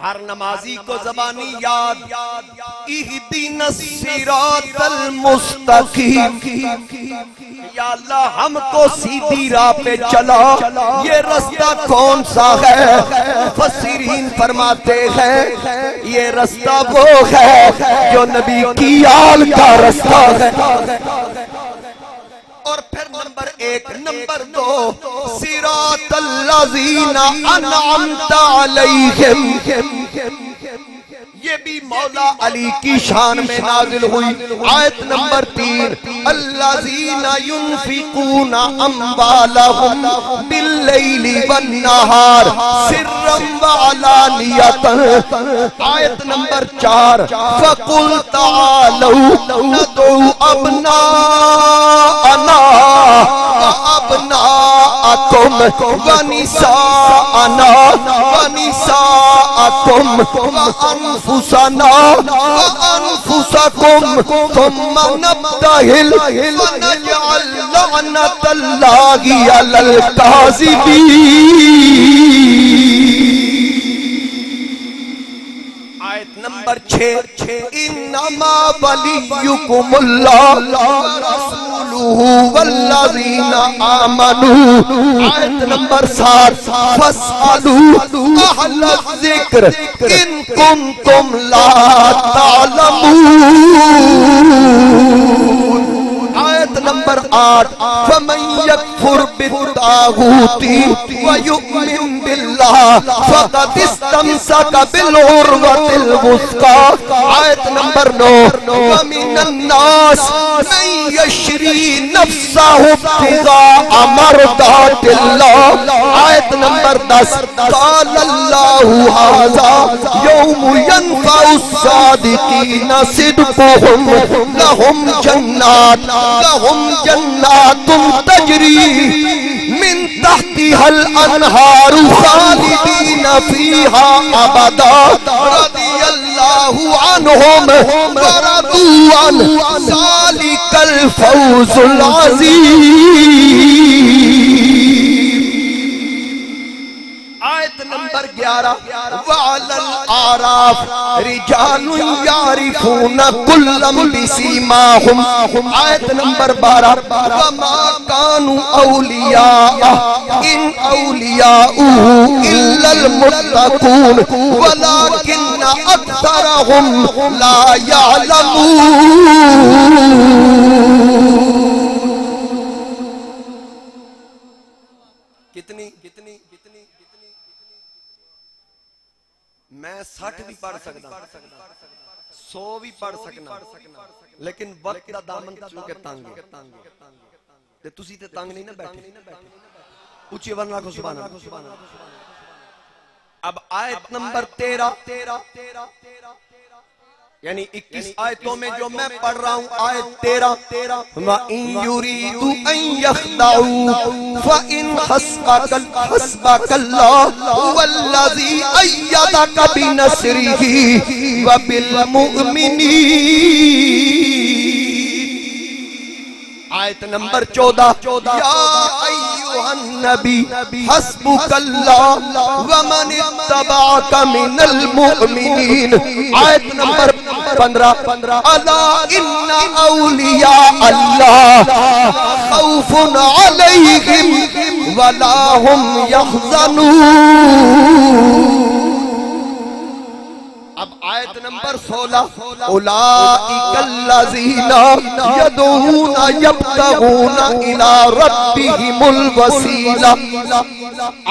A: ہر نمازی کو زبانی یاد، اہدنا الصراط المستقیم، یا اللہ ہم کو سیدھی راہ پہ چلا، یہ رستہ کون سا ہے؟ مفسرین فرماتے ہیں یہ رستہ وہ ہے جو نبی کی آل کا رستہ ہے۔ اور پھر نمبر 1، نمبر 2 صراط الذین انعمت علیہم، یہ بھی مولا علی کی شان میں نازل ہوئی۔ آیت نمبر 3 الذین ينفقون اموالهم باللیل والنہار سرا وعلانیۃ۔ آیت نمبر 4 فقل تعالوا ندعو ابناءنا وابناءکم ونساءنا ونساءکم وانفسنا وانفسکم ثم نبتہل فنجعل لعنت اللہ علی الکاذبین۔ آیت نمبر 6 انما ولیکم اللہ ورسولہ والذین آمنوا۔ آیت نمبر 7 فاسألوا اہل الذکر ان کنتم لا تعلمون۔ آیت نمبر 8 فمن یکفر بالطاغوت ویؤمن باللہ فقد استمسک بالعروۃ الوثقی۔ آیت نمبر 9 ومن الناس من یشری نفسہ ابتغاء مرضات اللہ۔ آیت نمبر 10 قال اللہ ھذا یوم ینفع الصادقین صدقہم لہم جنات تجری من تحتها الانہار خالدین فیہا ابدا رضی اللہ عنہم ورضوا عنہ ذالک الفوز العظیم۔ آیت نمبر نمبر 11 وَعَلَى الْأَعْرَافِ رِجَالٌ يَعْرِفُونَ كُلًّا بِسِيمَاهُمْ آیت نمبر 12 وَمَا كَانُوا أَوْلِيَاءَ إِنْ أَوْلِيَاؤُهُ إِلَّا الْمُتَّقُونَ وَلَكِنَّ أَكْثَرَهُمْ لَا يَعْلَمُونَ کتنی میں 60 بھی پڑھ سکتا 100 بھی پڑھ سکنا لیکن وقت دا دامن چونکہ تنگ ہے تسی تے تنگ نہیں نہ بیٹھے اونچی ورنہ کو سبحان اللہ اب آیت نمبر 13 یعنی 21 آیتوں میں جو میں پڑھ رہا ہوں آیت 13 وَإِن يُرِيدُ أَن يَخْدَعُوا فَإِنْ حَسْبَكَ اللَّهُ هُوَ الَّذِي أَيَّدَكَ بِنَصْرِهِ وَبِالْمُؤْمِنِينَ آیت نمبر 14 یا ایوہ النبی حسبک اللہ ومن اتبعک من المؤمنین آیت نمبر 15 الا ان اولیاء اللہ خوف علیہم ولا هم یحزنون اب آیت نمبر 16 اولئک الذین یدعون یبتغون الی ربہم الوسیلہ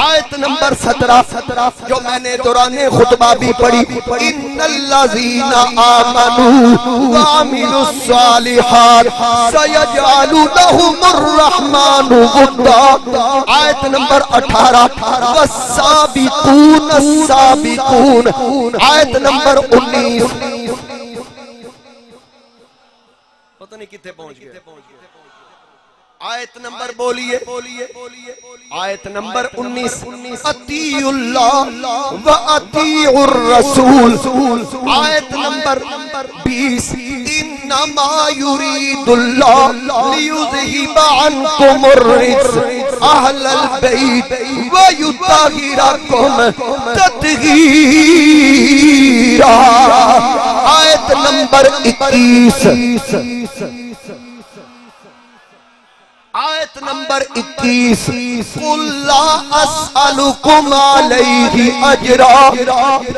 A: آیت نمبر 17 جو میں نے دوران خطبہ بھی پڑھی ان الذین آمنوا وعملوا الصالحات سیجعل لهم الرحمن ودا آیت نمبر 18 والسابقون السابقون آیت نمبر 19 پتہ نہیں کتنے پہنچ گئے آیت نمبر بولیے آیت نمبر 19 اطیعوا اللہ و اطیعوا الرسول آیت نمبر 20 انما یرید اللہ لیذہب عنکم الرجس اہل البیت ویطہرکم تطہیرا آیت نمبر 21 آیت نمبر 21 قُلْ لَا أَسْأَلُكُمْ عَلَيْهِ أَجْرًا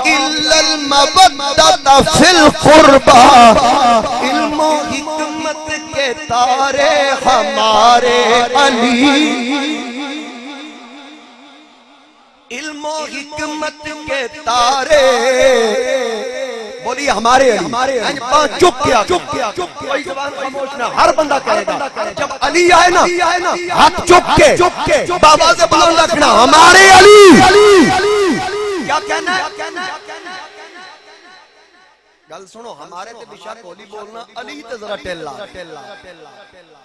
A: إِلَّا الْمَوَدَّةَ فِي الْقُرْبَى علم و حکمت کے تارے ہمارے علی علم و حکمت کے تارے بولی ہمارے علی چک کیا کوئی زبان خاموش نہ ہر بندہ کہے گا جب علی آئے نا ہاتھ چک کے باواز بلند رکھنا ہمارے علی کیا کہنا ہے گل سنو ہمارے تے بشا کولی بولنا علی تے ذرا ٹیلا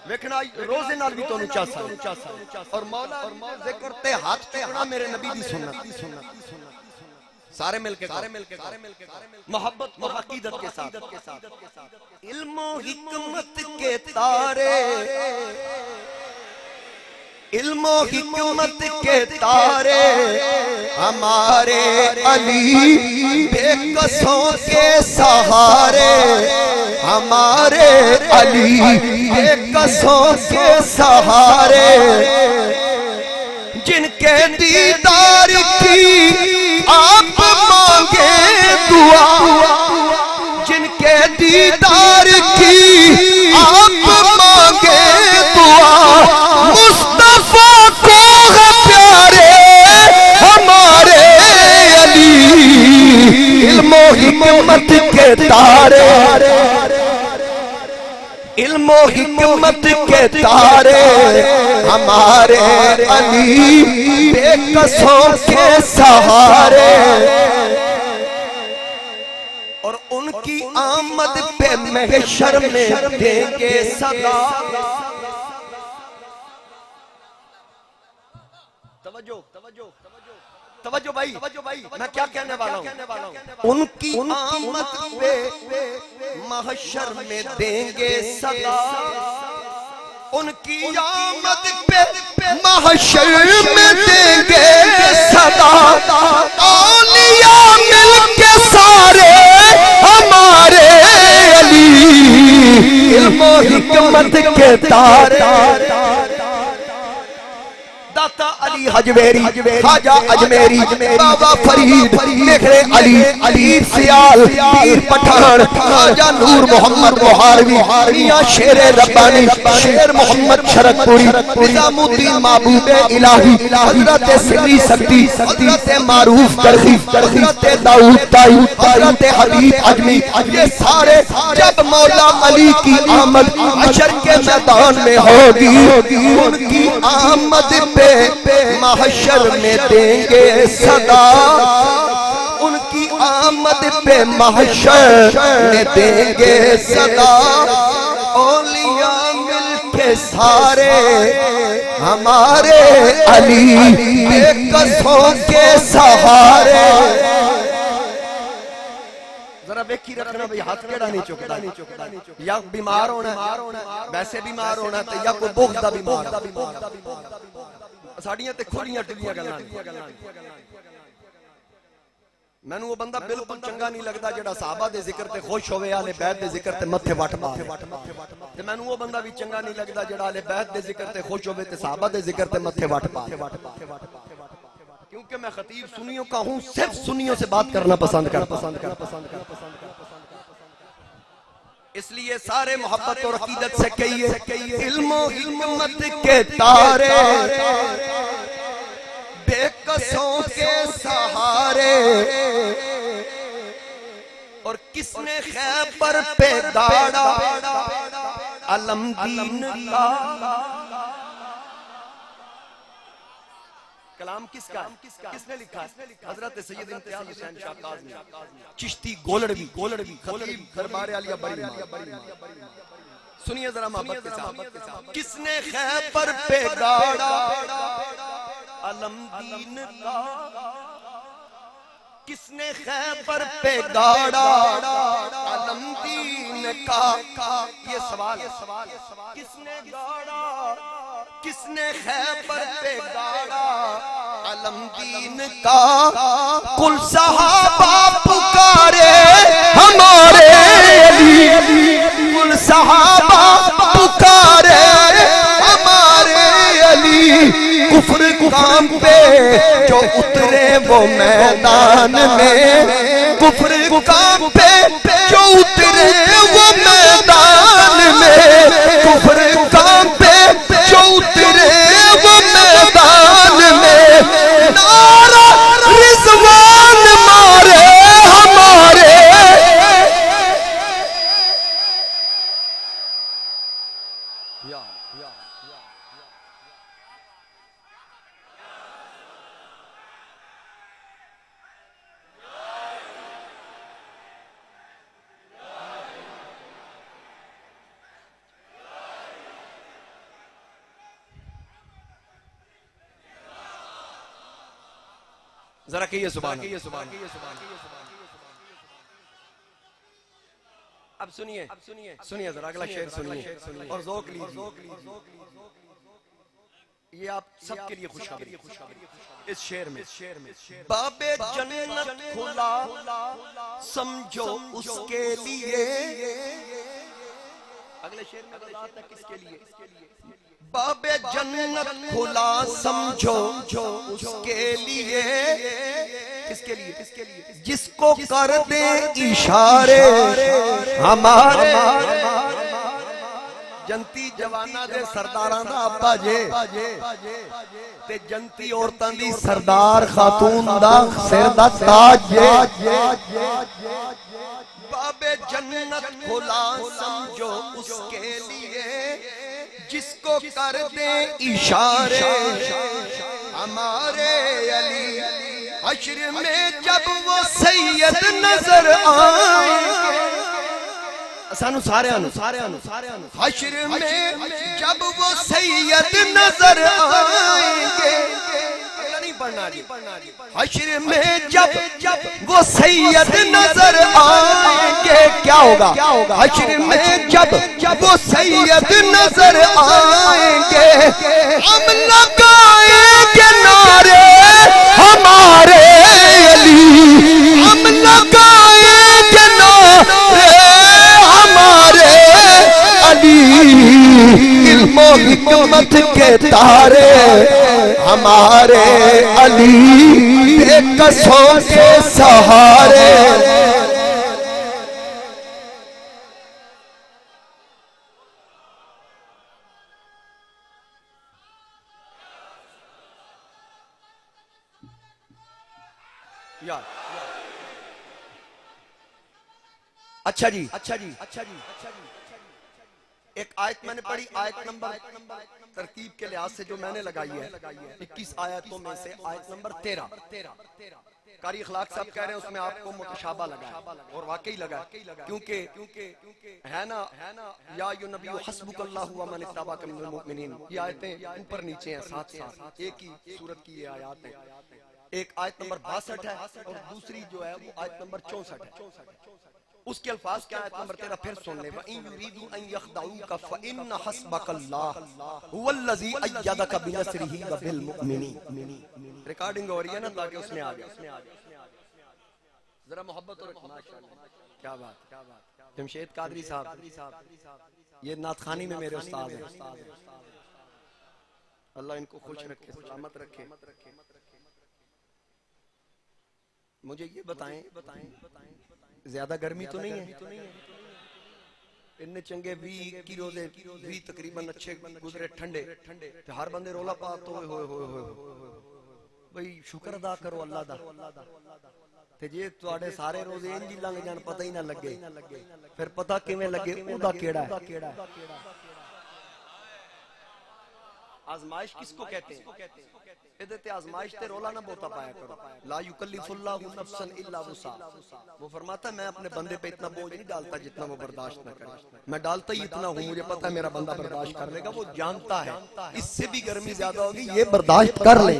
A: ویکھنا روزے نال بھی تانوں چاسا اور مولا ذکر تے ہاتھ چکنا میرے نبی دی سنت سارے مل کے محبت اور عقیدت کے ساتھ علم و حکمت کے تارے علم و حکمت کے تارے ہمارے علی بے کسوں کے سہارے ہمارے علی بے کسوں کے سہارے جن کے دیدار کی آپ مانگے دعا جن کے دیدار کی آپ مانگے دعا مصطفیٰ کو ہے پیارے ہمارے علی علم و حکمت کے تارے علم و حکمت کے تارے ہمارے علی بے کسوں کے سہارے اور ان کی آمد پہ محشر میں دیں گے صدا توجہ بھائی میں کیا کہنے والا ہوں ان کی آمد پہ محشر میں دیں گے صدا ان کی آمد پہ محشر میں دیں گے صدا تارے داتا علی حجویری خواجہ اجمیری بابا فرید مہر علی علی سیال پیر پٹھان خواجہ نور محمد محاروی میاں شیر ربانی شیر محمد شرک پوری نظام الدین محبوب الہی حضرت سری سکتی حضرت معروف کرخی حضرت داؤد تائی حضرت حبیب عجمی یہ سارے جب مولا علی کی آمد عشر کے میدان میں ہوگی ان کی آمد پہ محشر میں دیں گے صدا ان کی آمد پہ محشر میں دیں گے صدا اولیاء مل کے سارے ہمارے علی بے کسوں کے سہارے ذرا بیکی رکھنا بھئی ہاتھ کیڑا نہیں چکتا یا بیمار ہونا ویسے بیمار ہونا تو یا کوئی بغض دا بیمار ساڑیاں تے کھوڑیاں ٹلیاں گلان میں نے وہ بندہ بالکل چنگا نہیں لگتا جڑا صحابہ دے ذکر تے خوش ہوئے آلے بیت دے ذکر تے متھے وٹ مارے تے میں نے وہ بندہ بھی چنگا نہیں لگتا جڑا آلے بیت دے ذکر تے خوش ہوئے تے صحابہ دے ذکر تے متھے وٹ مارے کیونکہ میں خطیب سنیوں کا ہوں صرف سنیوں سے بات کرنا پسند کرتا اس لیے سارے محبت اور عقیدت سے کہیے علم و حکمت کے تارے بے کسوں کے سہارے اور کس نے خیبر پہ داڑا علم دین کا کلام کس کا کس نے لکھا حضرت سید امتیاز حسین شاہ کاظمی چشتی گولڑوی خطیب دربار عالیہ بری سنیے ذرا محبت کے ساتھ کس نے خیبر پہ گاڑا علم دین کا کس نے خیبر پہ گاڑا علم دین کا یہ سوال کس نے گاڑا کس نے خیبر پہ گاڑا علم دین کا کل صحابہ پکارے ہمارے علی کل صحابہ پکارے ہمارے علی کفر کام پہ جو اترے وہ میدان میں کفر کام پہ جو اترے وہ میدان میں کفر کام پہ جو اترے وہ میدان میں نعرہ رضوان مارے ہمارے ذرا کہیے سبحان اب سنیے ذرا اگلا شعر سنیے اور ذوق لیجیے یہ آپ سب کے لیے خوشخبری اس شعر میں باب جنت کھلا سمجھو اس کے لیے اگلے شعر میں وضاحت ہے کس کے لیے باب جنت کھلا سمجھو اس کے لیے کس کے لیے جس کو کر دے اشارے ہمارے جنتی جوانا دے سرداراں دا ابا جے تے جنتی عورتاں دی سردار خاتون دا سر دا تاج جے باب جنت کھلا سمجھو اس کے لیے جس کو کر دے اشارے ہمارے علی حشر میں جب وہ سید نظر آئیں سانو سارے آنو حشر میں جب وہ سید نظر آئیں گے حشر میں جب وہ سید نظر آئیں گے کیا ہوگا حشر میں جب وہ سید نظر آئیں گے ہم لگائیں گے نعرے ہمارے علی ہم لگائیں گے نعرے ہمارے علی حکمت کے تارے ہمارے علی بے کسوں کے سہارے اچھا جی ایک آیت میں نے پڑھی، آیت نمبر ترتیب کے لحاظ سے جو میں نے لگائی ہے 21 آیتوں میں سے آیت نمبر 13 قاری اخلاق صاحب کہہ رہے ہیں اس میں آپ کو متشابہ لگا ہے اور واقعی لگا ہے، کیونکہ ہے نا یا ایھا النبی حسبک اللہ ومن اتبعک من المؤمنین، یہ آیتیں اوپر نیچے ہیں ساتھ ساتھ ایک ہی سورت کی یہ آیات ہیں، ایک آیت نمبر 62 ہے اور دوسری جو ہے وہ آیت نمبر 64 ہے، اس کے الفاظ کیا آیت نمبر 13 پھر سن لیں وَإِن يُرِيدُوا أَن يَخْدَعُوكَ فَإِنَّ حَسْبَكَ اللَّهُ هُوَ الَّذِي أَيَّدَكَ بِنَصْرِهِ وَبِالْمُؤْمِنِينَ ریکارڈنگ ہو رہی ہے نا تاکہ اس میں آ گیا ذرا محبت اور ماشاءاللہ کیا بات جمشید قادری صاحب یہ نعت خوانی میں میرے استاد ہیں، اللہ ان کو خوش رکھے سلامت رکھے۔ مجھے یہ بتائیں زیادہ گرمی تو نہیں ہے؟ اتنے چنگے 20 کی روزے 20 تقریباً اچھے گزرے ٹھنڈے، ہر بندے رولا پا تو ہوئے بھئی شکر ادا کرو اللہ دا تے جے تواڈے سارے روزے انج لنگ جان پتہ ہی نہ لگے پھر پتہ کیویں لگے اوندا کیڑا ہے؟ آزمائش کس کو کہتے ہیں؟ ادھے آزمائش تے رولا نہ بوتا پایا کرو، لا یکلف اللہ نفسا الا وسعها، وہ فرماتا ہے میں اپنے بندے پہ اتنا بوجھ نہیں ڈالتا جتنا وہ برداشت نہ کرے، میں ڈالتا ہی اتنا ہوں مجھے پتہ ہے میرا بندہ برداشت کر لے گا، وہ جانتا ہے اس سے بھی گرمی زیادہ ہوگی یہ برداشت کر لیں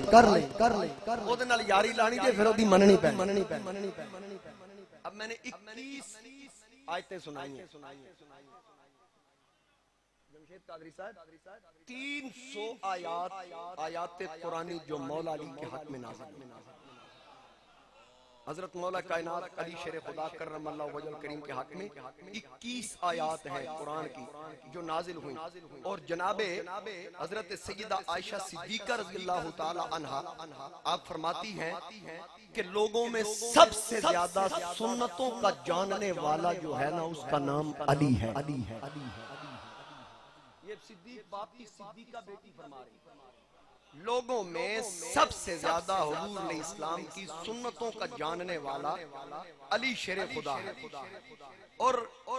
A: او دے نال یاری لانی جے پھر اودی مننی پینی۔ اب میں نے 21 آیتیں سنائی ہیں جمشید قادری صاحب، 300 آیات قرآنی جو مولا علی کے حق میں نازل ہوئی، حضرت مولا کائنات علی شیر خدا کرم اللہ وجہ الکریم کے حق میں 21 آیات ہیں قرآن کی جو نازل ہوئی، اور جناب حضرت سیدہ عائشہ صدیقہ رضی اللہ تعالی عنہا آپ فرماتی ہیں کہ لوگوں میں سب سے زیادہ سنتوں کا جاننے والا جو ہے نا اس کا نام علی ہے۔ یہ صدیق باپ کی صدیقہ بیٹی فرما رہی ہے، لوگوں میں سب سے زیادہ حضور علیہ السلام کی سنتوں کا جاننے والا علی شیر خدا ہے، اور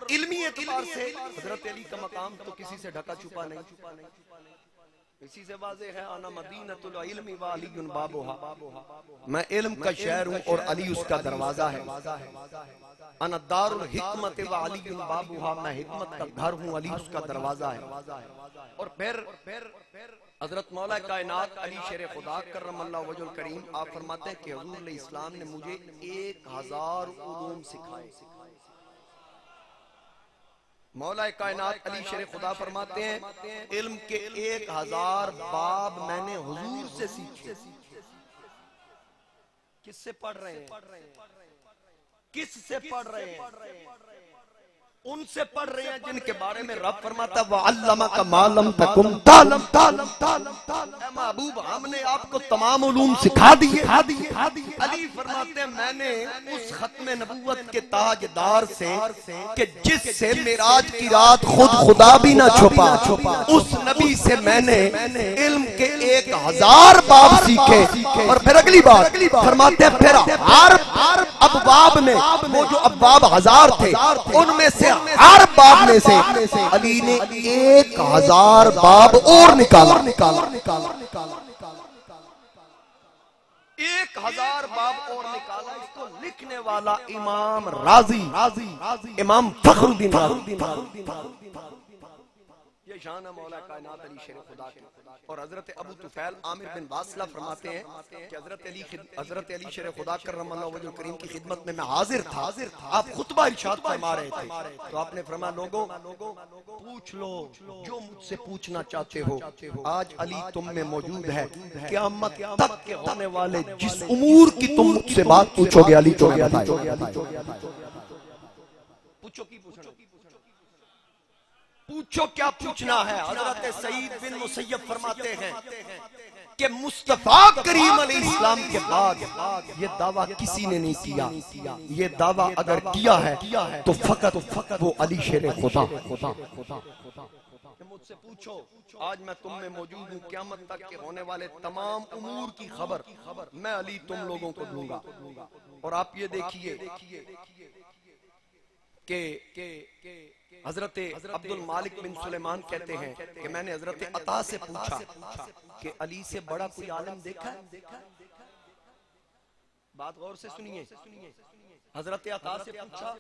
A: علمی اعتبار سے حضرت علی کا مقام تو کسی سے ڈھکا چھپا نہیں، اسی سے واضح ہے انا مدینۃ العلم وعلی بابھا، میں علم کا شہر ہوں اور علی اس کا دروازہ ہے، انا دار الحکمت وعلی بابھا، میں حکمت کا گھر ہوں علی اس کا دروازہ ہے۔ اور پھر حضرت مولا کائنات علی شیر خدا کرم اللہ وجہ الکریم آپ فرماتے ہیں کہ حضور علیہ السلام نے مجھے 1000 علوم سکھائے، مولا کائنات علی شیر خدا فرماتے ہیں علم کے 1000 باب میں نے حضور سے سیکھے۔ کس سے پڑھ رہے ہیں؟ کس سے پڑھ رہے ہیں؟ ان سے پڑھ رہے ہیں جن کے بارے میں رب فرماتا وَعَلَّمَكَ مَا لَمْ تَكُنْ تَعْلَمْ، اے محبوب ہم نے آپ کو تمام علوم سکھا دیے۔ علی فرماتے ہیں میں نے اس ختم نبوت کے تاجدار سے کہ جس سے معراج کی رات خود خدا بھی نہ چھپا، اس نبی سے میں نے علم کے 1000 باب سیکھے۔ اور پھر اگلی بات فرماتے ہیں پھر ہر ابواب میں وہ جو ابواب 1000 تھے ان میں سے ہر باب میں سے علی نے 1000 باب اور نکالا، 1000 باب اور نکالا۔ اس کو لکھنے والا امام رازی، امام فخر الدین رازی، یہ شان ہے مولا کائنات علی شیر خدا کی۔ اور حضرت ابو طفیل عامر بن واصلہ فرماتے ہیں کہ حضرت علی شیر خدا کرم اللہ وجہ الکریم کی خدمت میں حاضر تھا، آپ خطبہ ارشاد فرما رہے تھے تو آپ نے فرمایا لوگوں پوچھ لو جو مجھ سے پوچھنا چاہتے ہو، آج علی تم میں موجود ہے، قیامت تک کے ہونے والے جس امور کی تم مجھ سے بات پوچھو گے علی تمہیں بتائے۔ پوچھو کی پوچھنا پوچھو کیا پوچھنا ہے. حضرت سعید بن مسیب فرماتے ہیں کہ مصطفیٰ کریم علیہ السلام کے بعد یہ دعویٰ کسی نے نہیں کیا. یہ دعویٰ اگر کیا ہے تو فقط وہ علی شیر خدا. مجھ سے پوچھو آج میں تم میں موجود ہوں, قیامت تک کے ہونے والے تمام امور کی خبر میں علی تم لوگوں کو دوں گا. اور آپ یہ دیکھیے کہ حضرت عبد المالک بن سلیمان کہتے ہیں کہ میں نے حضرت عطا سے پوچھا کہ علی سے بڑا کوئی عالم دیکھا ہے؟ بات غور سے سنیے. حضرت عطا سے پوچھا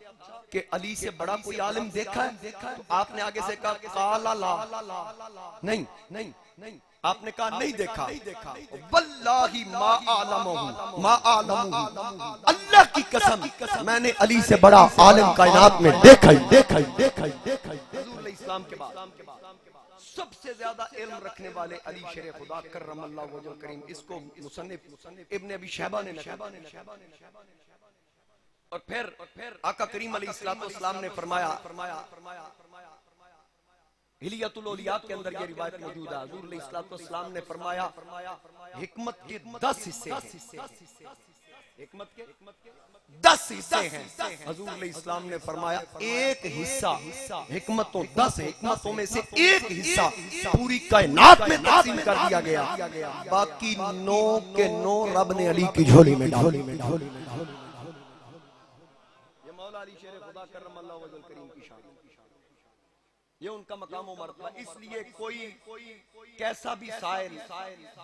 A: کہ علی سے بڑا کوئی عالم دیکھا ہے؟ تو آپ نے آگے سے کہا قال لا, نہیں. آپ نے کہا نہیں دیکھا. واللہ ما اعلمہ, اللہ کی قسم میں نے علی سے بڑا عالم کائنات میں دیکھا ہی. حضور علیہ السلام کے بعد سب سے زیادہ علم رکھنے والے علی شیر خدا کرم اللہ وجہ کریم. اس کو مصنف ابن ابی شیبہ نے نقل. اور پھر آقا کریم علیہ السلام نے فرمایا, حلیت الاولیاء کے اندر یہ روایت موجود ہے, حضور علیہ السلام نے فرمایا حکمت کے 10 حصے ہیں. حکمت کے 10 حصے ہیں. حضور علیہ السلام نے فرمایا ایک حصہ حکمتوں 10 حکمتوں میں سے ایک حصہ پوری کائنات میں تقسیم کر دیا گیا, باقی 9 کے 9 رب نے علی کی جھولی میں ڈالی. یہ مولا علی شیر خدا کرم اللہ وجہ الکریم کی شان, یہ ان کا مقام و مرتبہ. اس لیے کوئی کیسا بھی سائل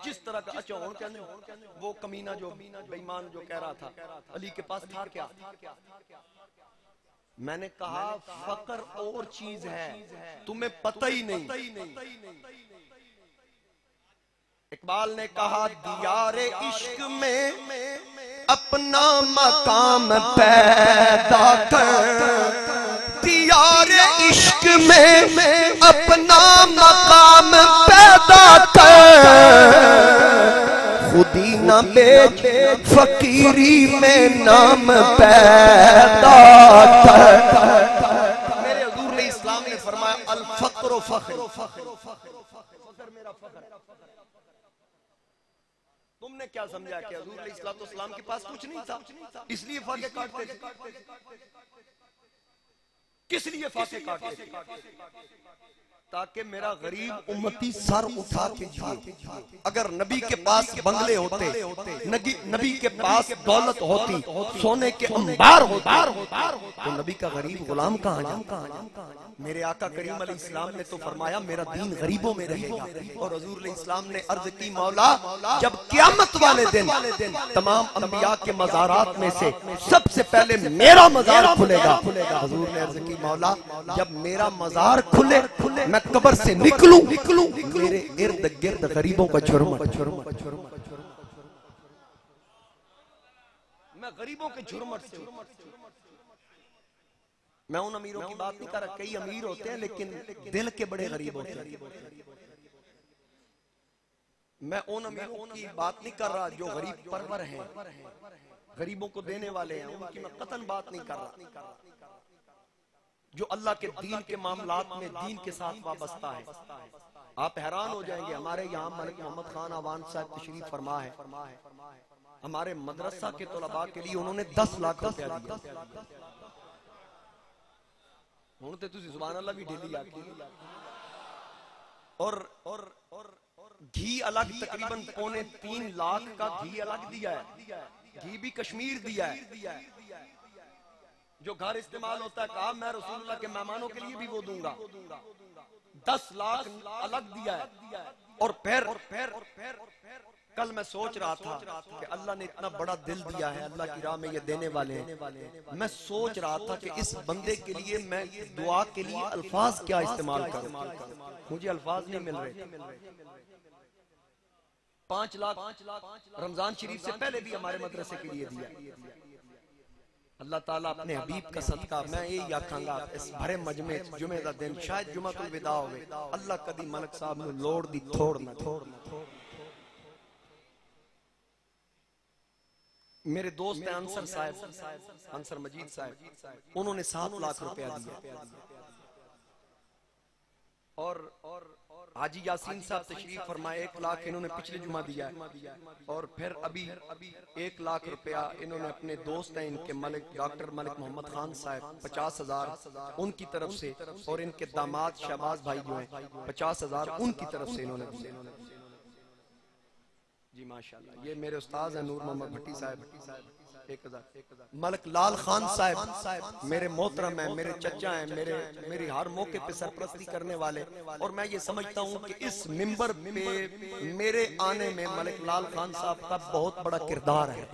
A: جس طرح کا اچھا وہ کمینہ جو بے ایمان جو کہہ رہا تھا علی کے پاس تھا کیا, میں نے کہا فقر اور چیز ہے تمہیں پتہ ہی نہیں. اقبال نے کہا دیار عشق میں اپنا مقام پیدا کر, دیار عشق میں اپنا مقام پیدا کر, خودی نہ بیچ فقیری میں نام پیدا کر. میرے حضور علیہ السلام نے فرمایا الفقر فخر, فخر میرا فخر ہے. تم نے کیا سمجھا کہ حضور علیہ السلام کے پاس کچھ نہیں تھا اس لیے فاقے کاٹتے تھے؟ کس لیے فاقے کاٹتے تھے؟ تاکہ میرا غریب امتی سر اٹھا کے جیے. اگر نبی کے پاس بنگلے ہوتے, نبی کے پاس دولت ہوتی, سونے کے انبار ہوتے, تو نبی کا غریب غلام کہاں جاتا؟ میرے آقا کریم علیہ السلام نے تو فرمایا میرا دین غریبوں میں رہے گا. اور حضور علیہ السلام نے عرض کی مولا جب قیامت والے دن تمام انبیاء کے مزارات میں سے سب سے پہلے میرا مزار کھلے گا. حضور نے عرض کی مولا جب میرا مزار کھلے میں قبر سے نکلوں میرے ارد گرد غریبوں کا جھرمٹ. میں غریبوں کے جھرمٹ سے, میں ان امیروں کی بات نہیں کر رہا, کئی امیر ہوتے ہیں لیکن دل کے بڑے غریب ہوتے ہیں. میں ان امیروں کی بات نہیں کر رہا جو غریب پرور ہیں, غریبوں کو دینے والے ہیں, ان کی میں قطعاً بات نہیں کر رہا. جو اللہ کے دین کے معاملات میں دین کے ساتھ وابستہ ہے. آپ حیران ہو جائیں گے, ہمارے یہاں ملک محمد خان عوان صاحب تشریف فرما ہے, ہمارے مدرسہ کے طلباء کے لیے انہوں نے 10 لاکھ روپیہ دیا. ہونتے تُسی سبحان اللہ بھی ڈھیلی آتی. اور گھی الگ تقریباً 3.25 لاکھ کا گھی الگ دیا ہے, گھی بھی کشمیر دیا ہے. جو گھر استعمال ہوتا ہے کہا میں رسول اللہ کے مہمانوں کے لیے بھی وہ دوں گا. 10 لاکھ الگ دیا ہے. اور پھر کل میں سوچ رہا تھا کہ اللہ نے اتنا بڑا دل دیا ہے, اللہ کی راہ میں یہ دینے والے ہیں. میں سوچ رہا تھا کہ اس بندے کے لیے میں دعا کے لیے الفاظ کیا استعمال کروں, مجھے الفاظ نہیں مل رہے. 5 لاکھ رمضان شریف سے پہلے بھی ہمارے مدرسے کے لیے دیا. اللہ تعالیٰ اپنے حبیب کا صدقہ, میں یہی آکھاں گا اس بھرے مجمع جمعہ دا دن شاید جمعہ الوداع ہوئے, اللہ کدی ملک صاحب نے لوڑ دی تھوڑ نہ. میرے دوست ہیں انصر صاحب, انصر مجید صاحب, انہوں نے 7 لاکھ روپیہ دیا. اور حاجی یاسین صاحب تشریف فرمائے 1 لاکھ انہوں نے پچھلے جمعہ دیا ہے، اور پھر ابھی 1 لاکھ روپیہ انہوں نے اپنے دوست ہیں ان کے ملک ڈاکٹر ملک محمد خان صاحب 50,000 ان کی طرف سے، اور ان کے داماد شہباز بھائی جو ہیں 50,000 ان کی طرف سے انہوں نے دیا جی ماشاءاللہ۔ یہ میرے استاذ ہیں نور محمد بھٹی صاحب 1,000، ملک لال خان صاحب میرے محترم ہیں، میرے چچا ہیں، میری ہر موقع پہ سرپرستی کرنے والے، اور میں یہ سمجھتا ہوں کہ اس منبر پہ میرے آنے میں ملک لال خان صاحب کا بہت بڑا کردار ہے۔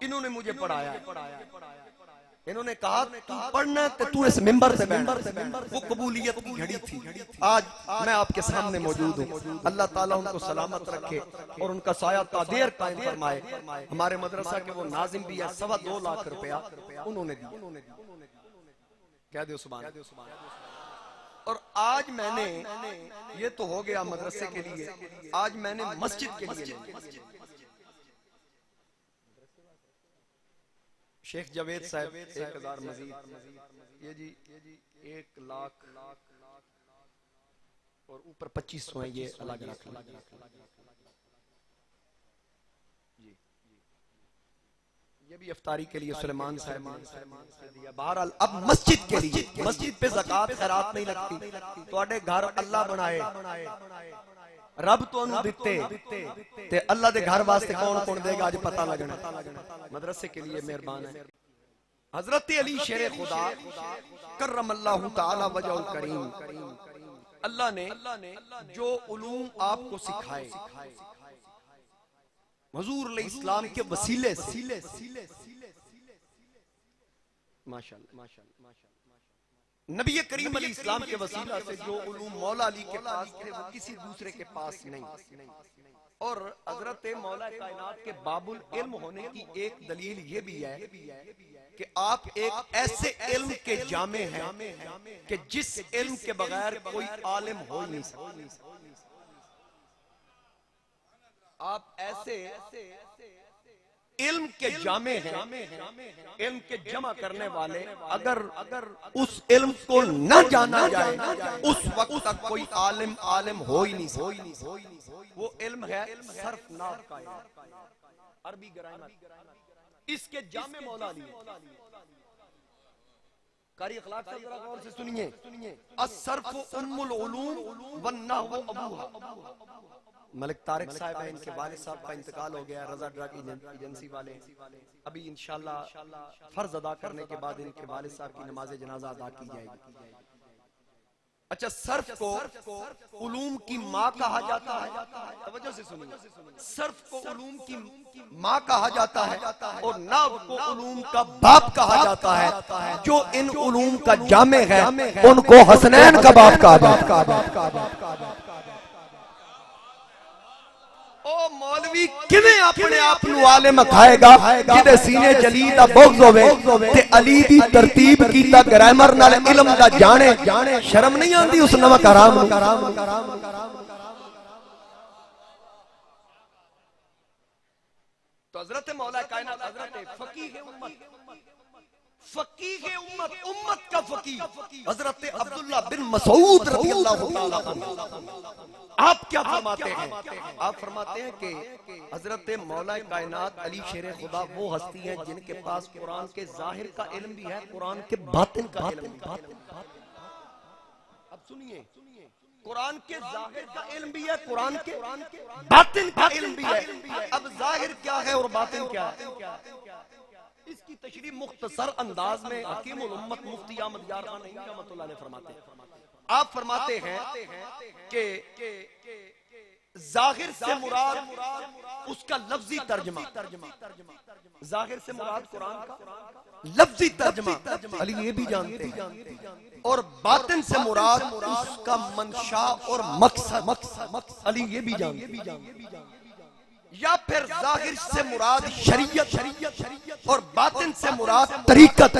A: انہوں نے مجھے پڑھایا ہے، انہوں نے کہا تو پڑھنا ہے تو اس منبر سے بیٹھ، وہ قبولیت کی گھڑی تھی۔ آج میں آپ کے سامنے موجود ہوں، اللہ تعالیٰ ان کو سلامت رکھے اور ان کا سایہ تا دیر قائم فرمائے۔ ہمارے مدرسہ کے وہ ناظم بھی ہے، 2.25 لاکھ روپیہ انہوں نے دی، کہہ دیو سبحان اللہ۔ اور آج میں نے، یہ تو ہو گیا مدرسے کے لیے، آج میں نے مسجد کے لیے شیخ جاوید صاحب 1,000 مزید، یہ جی 1 لاکھ اور اوپر 2500 ہیں، یہ الگ رکھ لیں جی۔ یہ بھی افطاری کے لیے سلیمان صاحب نے دیا۔ بہرحال اب مسجد کے لیے، مسجد پہ زکوٰۃ خیرات نہیں لگتی، تواڈے گھر اللہ بنائے، رب تو انہوں دیتے تے اللہ دے گھر واسطے کون کون دے گا آج پتہ لگنا۔ مدرسے کے لیے مہربان ہے حضرت علی شیر خدا کرم اللہ تعالی وجہ الکریم، اللہ نے جو علوم آپ کو سکھائے حضور علیہ السلام کے وسیلے سے، ماشاءاللہ نبی کریم علیہ السلام کے وسیلہ سے جو علوم مولا علی کے پاس تھے وہ کسی دوسرے کے پاس نہیں، اور حضرت مولا کائنات کے باب العلم ہونے کی ایک دلیل یہ بھی ہے کہ آپ ایک ایسے علم کے جامع ہیں کہ جس علم کے بغیر کوئی عالم ہو ہی نہیں سکتا۔ آپ ایسے علم کے جامع ہیں، علم کے جمع کرنے والے، اگر اس علم کو نہ جانا جائے اس وقت تک کوئی عالم ہو ہی نہیں سکتا۔ وہ علم ہے صرف ناف کا علم، عربی گرامر، اس کے جامع مولا علی۔ قاری اخلاق سے ذرا غور سے سنیے، الصرف ام العلوم والنحو ابوہا۔ ملک طارق صاحب ہیں، ان کے والد صاحب کا انتقال ہو گیا، رضا ڈرگ ایجنسی والے، ابھی انشاءاللہ فرض ادا کرنے کے بعد ان کے والد صاحب کی نماز جنازہ ادا کی جائے گی۔ اچھا، صرف کو علوم کی ماں کہا جاتا ہے، توجہ سے سنیے، صرف کو علوم کی ماں کہا جاتا ہے اور نحو کو علوم کا باپ کہا جاتا ہے۔ جو ان علوم کا جامع ہے ان کو حسنین کا باپ کہا جاتا ہے۔ او مولوی کیویں اپنے آپ نو عالم کھائے گا جدے سینے جلی دا بغض ہوے تے علی دی ترتیب کیتا گرامر نال علم دا جانے، شرم نہیں آندی اس نمک حرام نو؟ تو حضرت مولا کائنات، حضرت فقیہ امت، امت کا فقیہ حضرت عبداللہ بن مسعود رضی اللہ تعالیٰ عنہ، آپ کیا فرماتے ہیں؟ آپ فرماتے ہیں کہ حضرت مولا کائنات علی شیر خدا وہ ہستی ہیں جن کے پاس قرآن کے ظاہر کا علم بھی ہے، قرآن کے باطن کا علم بھی ہے۔ اب سنیے، قرآن کے ظاہر کا علم بھی ہے، قرآن کے باطن کا علم بھی ہے۔ اب ظاہر کیا ہے اور باطن کیا ہے؟ اس کی تشریح مختصر انداز میں حکیم الامت مفتی احمد یار خان رحمۃ اللہ علیہ فرماتے ہیں۔ آپ فرماتے ہیں کہ ظاہر سے مراد اس کا لفظی ترجمہ، ظاہر سے مراد قرآن کا لفظی ترجمہ علی یہ بھی جانتے ہیں، اور باطن سے مراد اس کا منشا اور مقصد علی یہ بھی جانتے ہیں۔ یا پھر ظاہر سے مراد شریعت اور باطن سے مراد طریقت،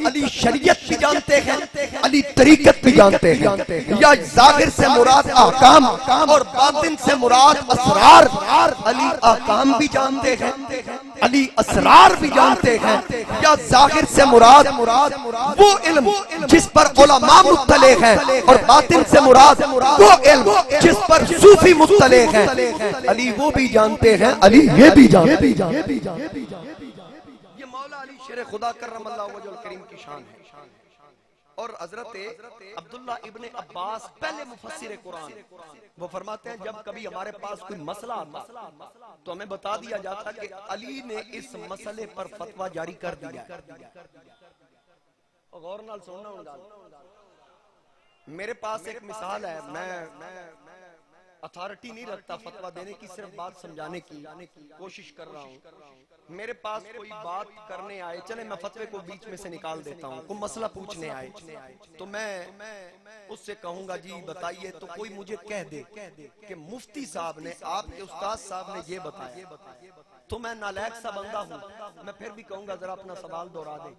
A: علی شریعت بھی جانتے ہیں، علی طریقت بھی جانتے ہیں۔ یا ظاہر سے مراد احکام اور باطن سے مراد اسرار، علی احکام بھی جانتے ہیں۔ علی اسرار بھی جانتے ہیں یا ظاہر سے مراد وہ علم جس پر علماء مطلع ہیں اور باطن سے مراد وہ علم جس پر صوفی مطلع ہیں؟ علی وہ بھی جانتے ہیں، علی یہ بھی جانتے ہیں۔ یہ مولا علی شیر خدا کرم اللہ وجہ الکریم کی شان ہے۔ اور حضرت عبداللہ ابن عباس پہلے مفسر قرآن، وہ فرماتے ہیں جب کبھی ہمارے پاس کوئی مسئلہ آتا تو ہمیں بتا دیا جاتا کہ علی نے اس مسئلے پر فتویٰ جاری کر دیا۔ غور نال سننا ہوں گا، میرے پاس ایک مثال ہے، میں اتھارٹی نہیں رکھتا فتویٰ دینے کی، صرف بات سمجھانے کی کوشش کر رہا ہوں۔ میرے پاس کوئی بات کرنے آئے، چلے میں فتوے کو بیچ میں سے نکال دیتا ہوں، کوئی مسئلہ پوچھنے آئے تو میں اس سے کہوں گا جی بتائیے، تو کوئی مجھے کہہ دے کہ مفتی صاحب نے، آپ کے استاد صاحب نے یہ بتایا، تو میں نالائق سا بندہ ہوں، میں پھر بھی کہوں گا ذرا اپنا سوال دہرا دے۔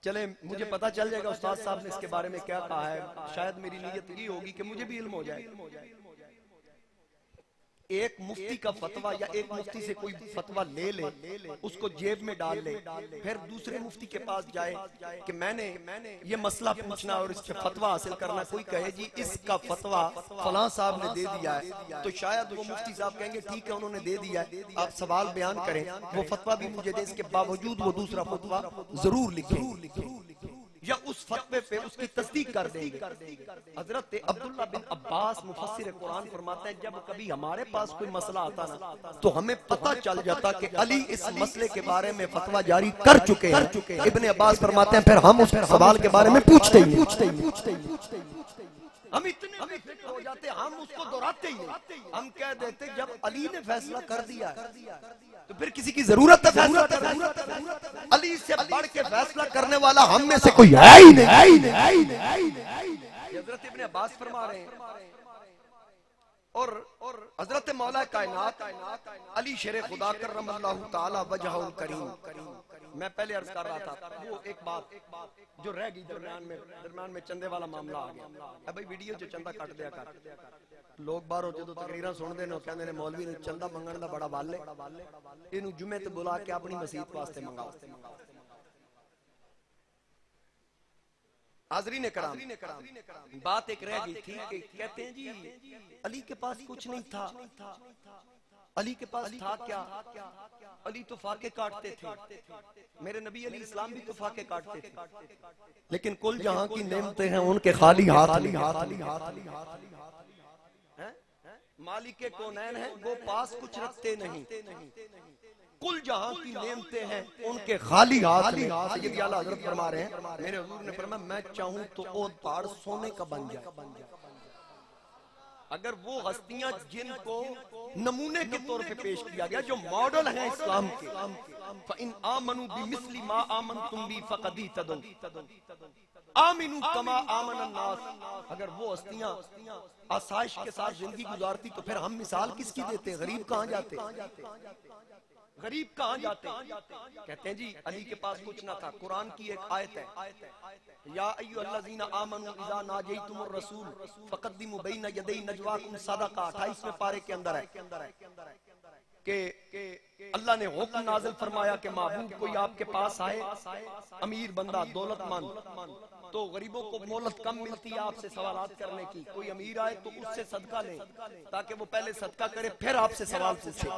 A: چلے مجھے پتا چل جائے گا استاد صاحب نے اس کے بارے میں کیا کہا ہے، شاید میری نیت یہ ہوگی کہ مجھے بھی علم ہو جائے۔ ایک مفتی کا فتویٰ یا ایک مفتی سے کوئی فتویٰ لے لے، اس کو جیب میں ڈال لے، پھر دوسرے مفتی کے پاس جائے کہ میں نے یہ مسئلہ پوچھنا اور اس سے فتویٰ حاصل کرنا، کوئی کہے جی اس کا فتویٰ فلاں صاحب نے دے دیا ہے، تو شاید وہ مفتی صاحب کہیں گے ٹھیک ہے انہوں نے دے دیا ہے، آپ سوال بیان کریں، وہ فتویٰ بھی مجھے دے، اس کے باوجود وہ دوسرا فتویٰ ضرور لکھیں یا اس فتوے پہ اس کی تصدیق کر دیں گے۔ حضرت عبداللہ بن عباس مفسر قرآن فرماتے ہیں جب کبھی ہمارے پاس کوئی مسئلہ آتا نا تو ہمیں پتہ چل جاتا کہ علی اس مسئلے کے بارے میں فتویٰ جاری کر چکے ہیں۔ ابن عباس فرماتے ہیں پھر ہم اس سوال کے بارے میں پوچھتے ہی ہم اتنے بے فکر ہو جاتے، ہم اس کو دہراتے ہی نہیں، ہم کہہ دیتے جب علی نے فیصلہ کر دیا تو پھر کسی کی ضرورت ہے فیصلہ کرنے؟ علی سے بڑھ کے فیصلہ کرنے والا ہم میں سے کوئی ہے ہی نہیں۔ حضرت ابن عباس فرما رہے ہیں اور حضرت مولا کائنات علی شیر خدا کرم اللہ تعالی وجہ الکریم، میں پہلے عرض کر رہا تھا وہ ایک بات جو رہ گئی درمیان میں چندے والا معاملہ آ گیا، اب بھائی ویڈیو جو چندہ کٹ دیا کر لوگ باہر ہوتے تو تقریرہ سن دے نو کہندے نے مولوی نے چندہ منگن دا بڑا بال ہے، اینو جمعے تے بلا کے اپنی مسجد واسطے منگاؤ۔ حاضرین کرام، بات ایک رہ گئی تھی کہ کہتے ہیں جی علی کے پاس کچھ نہیں تھا، علی کے پاس تھا کیا؟ علی تو فاقے کاٹتے تھے، میرے نبی علیہ السلام بھی تو فاقے کاٹتے تھے، لیکن کل جہاں کی نعمتیں ہیں ان کے خالی ہاتھ مالک کونین ہیں وہ پاس کچھ رکھتے نہیں، کل جہاں کی نعمتیں ہیں ان کے خالی ہاتھ میں۔ سید اعلیٰ حضرت فرما رہے ہیں میرے حضور نے فرمایا میں چاہوں تو عہد پہاڑ سونے کا بن جائے، اگر وہ ہستیاں جن کو نمونے کے طور پہ پیش کیا گیا جو ماڈل ہیں اسلام کے، فَإِنْ آمَنُوا بِمِثْلِ مَا آمَنْتُمْ بِهِ فَقَدْ اهْتَدَوْا آمِنُوا كَمَا آمَنَ النَّاسُ، اگر وہ ہستیاں آسائش کے ساتھ زندگی گزارتی تو پھر ہم مثال کس کی دیتے؟ غریب کہاں جاتے؟ غریب کہاں جاتے؟ کہتے ہیں جی علی کے پاس کچھ نہ تھا، قرآن کی ایک آیت ہے یا ایھا الذین آمنوا اذا ناجیتم الرسول فقدموا بین یدی نجواکم صدقہ، 28ویں پارے کے اندر ہے کہ اللہ نے حکم نازل فرمایا کہ محبوب کوئی آپ کے پاس آئے، امیر بندہ دولت مند، تو غریبوں کو مہلت کم ملتی ہے آپ سے سوالات کرنے کی، کوئی امیر آئے تو اس سے صدقہ لیں تاکہ وہ پہلے صدقہ کرے پھر آپ سے سوال پوچھے۔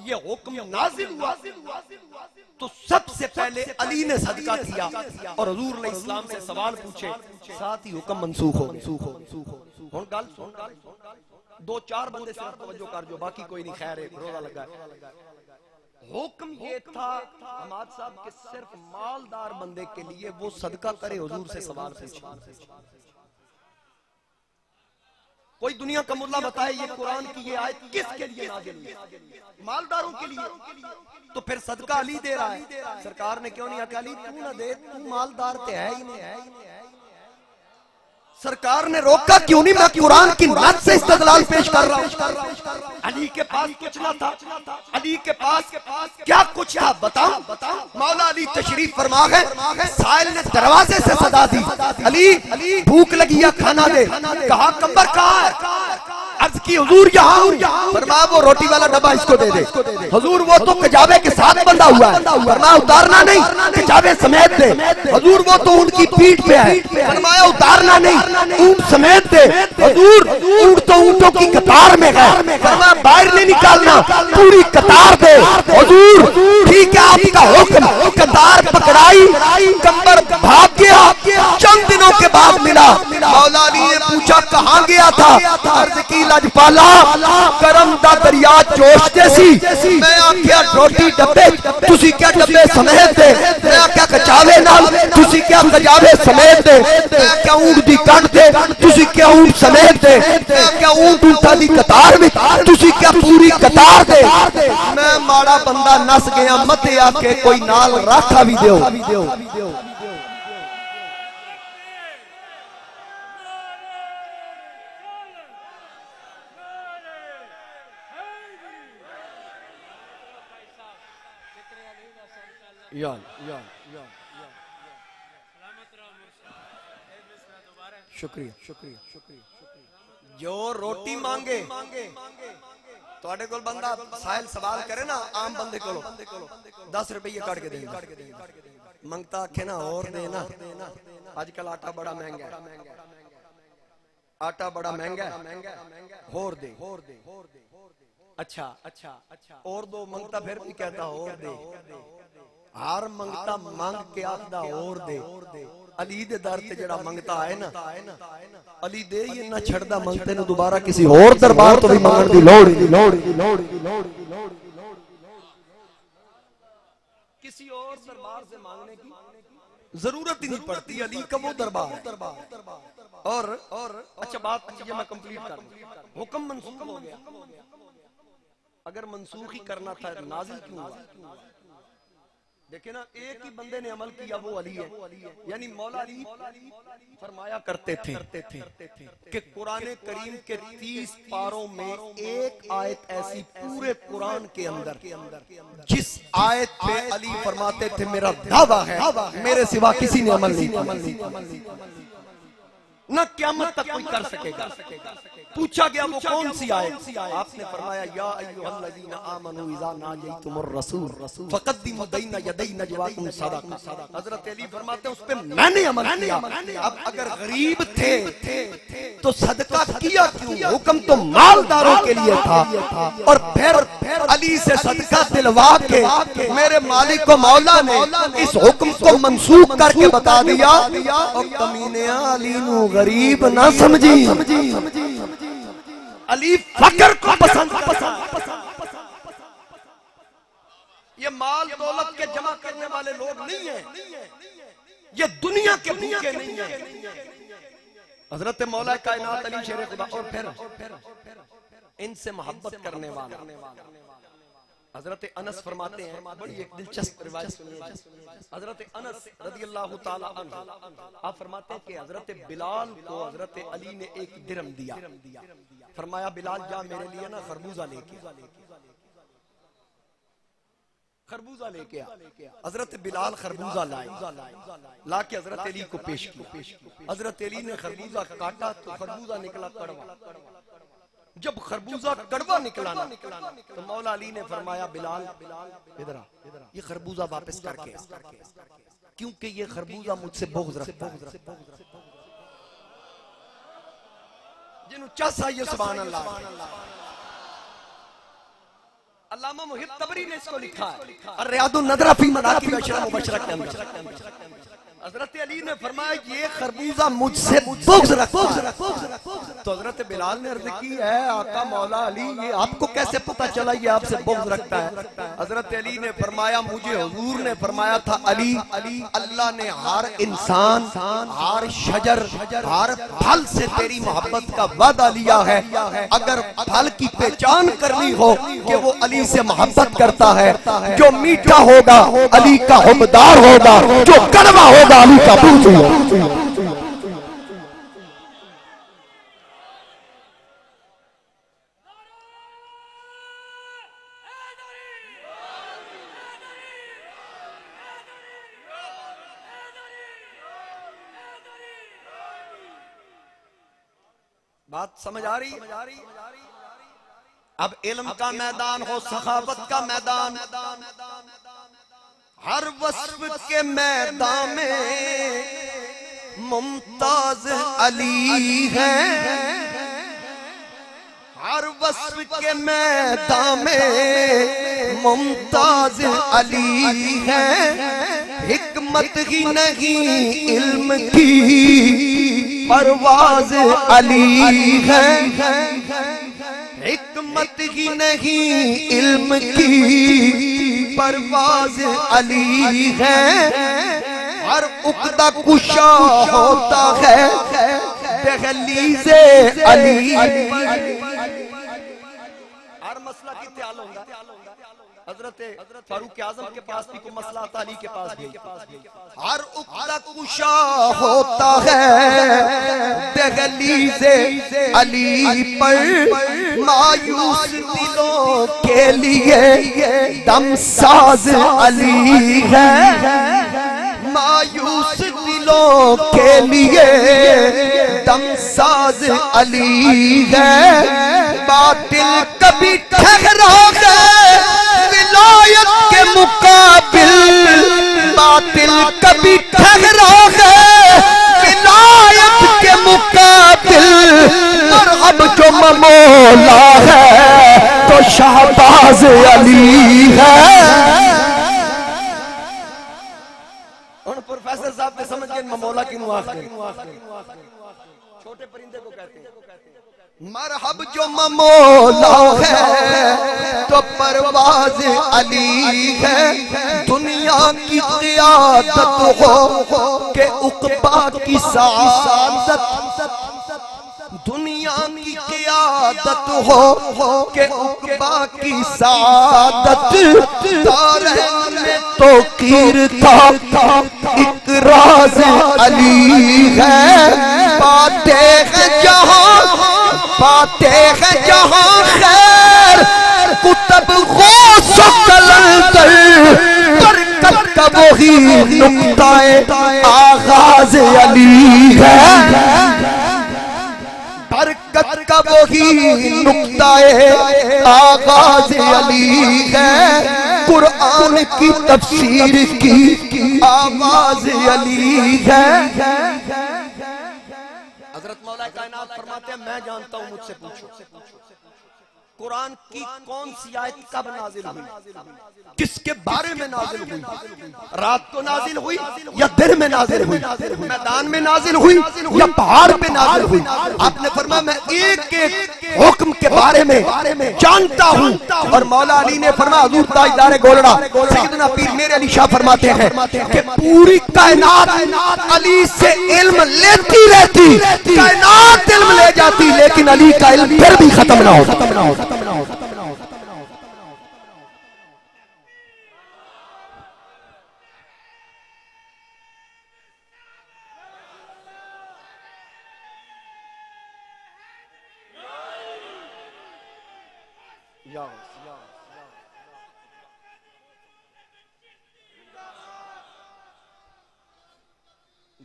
A: یہ حکم نازل ہوا تو سب سے پہلے علی نے صدقہ کیا اور حضور علیہ السلام سے سوال پوچھے، ساتھ ہی حکم منسوخ ہو گیا۔ دو چار بندے صرف توجہ کر جو، باقی کوئی نہیں، خیر ہے روزہ لگا ہے۔ حکم یہ تھا حماد صاحب کہ صرف مالدار بندے کے لیے وہ صدقہ کرے، حضور سے سوال پوچھے۔ کوئی دنیا کا ملا بتائے یہ قرآن کی یہ آیت کس کے لیے نازل ہوئی؟ مالداروں کے لیے، تو پھر صدقہ علی دے رہا ہے، سرکار نے کیوں نہیں کہا علی تو نہ دے، تو مالدار تے ہے ہی نہیں۔ سرکار نے روکا کیوں نہیں؟ میں قرآن کی نص سے استدلال پیش کر رہا ہوں۔ علی کے پاس کچھ نہ تھا، علی کے پاس کیا کچھ تھا بتاؤ؟ مولا علی تشریف فرما گئے، سائل نے دروازے سے صدا دی، علی بھوک لگی ہے کھانا دے، کہا کمبر کہاں ہے؟ عرض کی حضور یہاں، فرمایا وہ روٹی والا ڈبہ اس کو دے دے. حضور وہ تو کجاوے کے ساتھ بندہ ہوا ہے، فرمایا اتارنا نہیں، کجاوے سمیت دے. حضور وہ تو اونٹ کی پیٹھ پہ ہے، فرمایا اتارنا نہیں، اونٹ سمیت دے. حضور اونٹ تو اونٹوں کی قطار میں گئے، فرمایا باہر نہیں نکالنا، پوری قطار دے. حضور ٹھیک ہے آپ کا حکم، قطار پکڑائی، کمبر بھاگ گیا. چند دنوں کے بعد ملا. مولا علی نے پوچھا کہاں گیا تھا؟ عرض کی لجپالا کرم دا دریا جوش جیسی. میں آکھیا روٹی ڈبے تسی کیا ڈبے سمیت دے، میں آکھیا کچاوے نال تسی کیا کچاوے سمیت دے، میں آکھیا اونٹ دی کنڈ دے تسی کیا اونٹ سمیت دے، میں آکھیا اونٹ اونٹا دی قطار میں تسی کیا پوری قطار دے. میں ماڑا بندہ نس گیا، مت آکھے کوئی نال راکھا بھی دیو. شکریہ شکریہ شکریہ. جو روٹی مانگے توڑے کول بندہ سائل سوال کرے نا، عام بندے کولو 10 روپیے کٹ کے دیں گے، منگتا آکھے نا اور دینا. آج کل آٹا بڑا مہنگا ہے، آٹا بڑا مہنگا ہے، اور دے. اچھا اور دو منگتا پھر بھی کہتا اور دے. ہر منگتا مانگ کے آخدہ اور دے. علی دے در تے جڑا منگتا آئے نا، علی دے ہی نہ چھڑدا منگتے نو دوبارہ کسی اور دربار تو بھی مانگن دی لوڑ. کسی اور دربار سے مانگنے کی ضرورت ہی نہیں پڑتی، علی کا وہ دربار ہے. اور اچھا بات یہ میں کمپلیٹ کر دوں. حکم منسوخ ہو گیا، اگر منسوخ ہی کرنا تھا نازل کیوں ہوا؟ دیکھیں نا ایک ہی بندے نے عمل کیا وہ علی ہے. یعنی مولا علی فرمایا کرتے تھے کہ قرآن کریم کے 30 پاروں میں ایک آیت ایسی پورے قرآن کے اندر جس آیت پہ علی فرماتے تھے میرا دعویٰ ہے میرے سوا کسی نے عمل نہیں کیا، نہ قیامت تک کوئی کر سکے گا. پوچھا گیا وہ کون سی آیت؟ آپ نے فرمایا یا ایھا الذین آمنوا اذا ناجیتم الرسول فقدموا بین یدی نجواکم صدقہ. حضرت علی فرماتے ہیں اس پہ میں نے عمل کیا. اب اگر غریب تھے تو صدقہ کیا کیوں؟ حکم تو مالداروں کے لیے تھا. اور پھر علی سے صدقہ دلوا کے میرے مالک و مولا نے اس حکم کو منسوخ کر کے بتا دیا. اور کمینیاں علی نو غریب نہ سمجھی، علی فقر کو پسند. یہ مال دولت کے جمع کرنے والے لوگ نہیں ہیں، یہ دنیا کے بھوکے نہیں ہیں. حضرت مولا کائنات علی شیر خدا. اور پھر ان سے محبت کرنے والا حضرت انس فرماتے ہیں، بڑی ایک دلچسپ روایت سنیے. حضرت انس رضی اللہ تعالی عنہ آپ فرماتے ہیں کہ حضرت بلال کو حضرت علی نے ایک درہم دیا. فرمایا بلال جا میرے لیے نا خربوزہ لے کے، خربوزہ لے کے. حضرت بلال خربوزہ لائے، لا کے حضرت علی کو پیش کیا. حضرت علی نے خربوزہ کاٹا تو خربوزہ نکلا کڑوا. جب خربوزہ کڑوا نکلا تو مولا علی نے فرمایا بلال ادھر آ، یہ خربوزہ واپس کر کے، کیونکہ یہ خربوزہ مجھ سے بغض رکھتا ہے. جنہوں چاہتا یہ سبحان اللہ. علامہ محب طبری نے اس کو لکھا ہے الریاض النظرہ فی مناقب اشرف مبشرہ کے اندر. حضرت علی نے فرمایا یہ خربوزہ مجھ سے بغض رکھتا ہے. تو حضرت بلال نے عرض کی ہے آقا مولا علی یہ آپ کو کیسے پتہ چلا یہ آپ سے بغض رکھتا ہے؟ حضرت علی نے فرمایا مجھے حضور نے فرمایا تھا علی اللہ نے ہر انسان، ہر شجر، ہر پھل سے تیری محبت کا وعدہ لیا ہے. اگر پھل کی پہچان کرنی ہو کہ وہ علی سے محبت کرتا ہے، جو میٹھا ہوگا علی کا حبدار ہوگا، جو کڑوا ہوگا علی کا بغض ہوگا. بات سمجھ آ رہی ہے؟ اب علم کا میدان ہو، سخاوت کا میدان، ہر وصف کے میدان میں ممتاز علی ہے، ہر وصف کے میدان میں ممتاز علی ہے، حکمت ہی نہیں علم کی پرواز علی ہے، حکمت ہی نہیں علم کی پرواز علی ہے، ہر عقدہ کشا ہوتا ہے دہلیز علی، ہر مسئلہ کتنے حل ہوگا؟ حضرت فاروق اعظم کے پاس بھی کوئی مسئلہ آتا، علی کے پاس بھی، ہر عقدہ کشا ہوتا ہے دہلیز علی پر، مایوس دلوں کے لیے دم ساز علی ہے، مایوس دلوں کے لیے دم ساز علی ہے، باطل کبھی ٹھہرا ہے ولایت کے مقابل، باطل کبھی ٹھہرا ہے ولایت کے مقابل، مرحب جو مولا ہے تو شہباز علی ہے۔ ان پروفیسر صاحب نے سمجھ گئے مولا کی نواخت چھوٹے پرندے کو کہتے ہیں، مرحب جو مولا ہے تو پرواز علی ہے، دنیا کی قیادت ہو کہ عقبہ کی سعادت، دنیا کی قیادت ہو کہ عقبہ کی سعادت، دارین میں تو قیر تھا ایک راز علی ہے، فاتح جہاں فاتح جہاں خیر کتب غوث و کلندر، برکت کا وہی نقطہ آغاز علی ہے، برکت کا وہی نقطہ آغاز علی ہے، قرآن کی تفسیر کی آواز علی ہے۔ حضرت مولا کائنات فرماتے ہیں میں جانتا ہوں، مجھ سے پوچھو قرآن کی کون سی آیت کب نازل ہوئی، کس کے بارے میں نازل ہوئی، رات کو نازل ہوئی یا دن میں نازل ہوئی، میدان میں نازل ہوئی یا پہاڑ پہ نازل ہوئی؟ آپ نے فرمایا میں ایک ایک حکم کے بارے میں جانتا ہوں، اور مولا علی نے فرمایا، حضور تاجدار گولڑا سیدنا پیر میرے علی شاہ فرماتے ہیں کہ پوری کائنات علی سے علم لیتی رہتی، کائنات علم لے جاتی لیکن علی کا علم پھر بھی ختم نہ ہوتا۔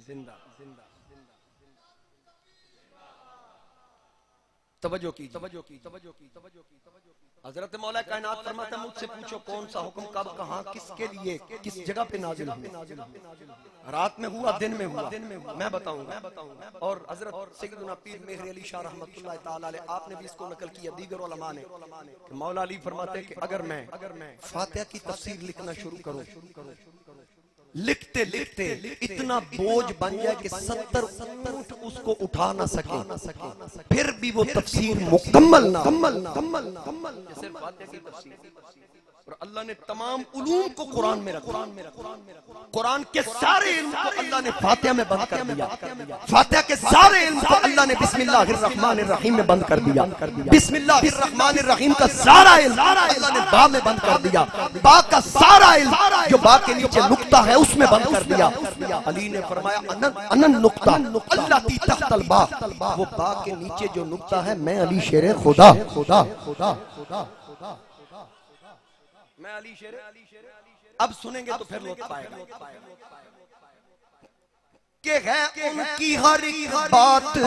A: زندہ توجہ کی حضرت مولا کائنات فرماتا ہے مجھ سے پوچھو کون سا حکم کب کہاں کس کے لیے کس جگہ پہ نازل ہوا، رات میں ہوا دن میں ہوا میں بتاؤں گا۔ اور حضرت سیدنا پیر مہر علی شاہ رحمت اللہ تعالی علیہ آپ نے بھی اس کو نقل کیا، دیگر علماء نے، کہ مولا علی فرماتے ہیں کہ اگر میں فاتحہ کی تفسیر لکھنا شروع کروں، لکھتے لکھتے اتنا بوجھ بن جائے کہ 70 اونٹ اس کو اٹھا نہ سکے، پھر بھی وہ تفسیر مکمل نہ صرف فاتحہ کی تفسیر، اور اللہ نے تمام علوم کو قرآن میں رکھا، قرآن کے سارے علم کو اللہ نے فاتحہ میں بند کر دیا، فاتحہ کے سارے علم کو اللہ نے بسم اللہ الرحمن الرحیم میں بند کر دیا، بسم اللہ الرحمن الرحیم کا سارا علم اللہ نے با میں بند کر دیا، با کا سارا علم جو با کے نیچے نقطہ ہے اس میں بند کر دیا۔ علی نے فرمایا انن نقطہ اللہ تی تحت البا، وہ با کے نیچے جو نقطہ ہے میں علی شیر خدا، میں علی شیر، اب سنیں گے تو پھر لطف آئے گا کہ ہے ان کی ہر ایک بات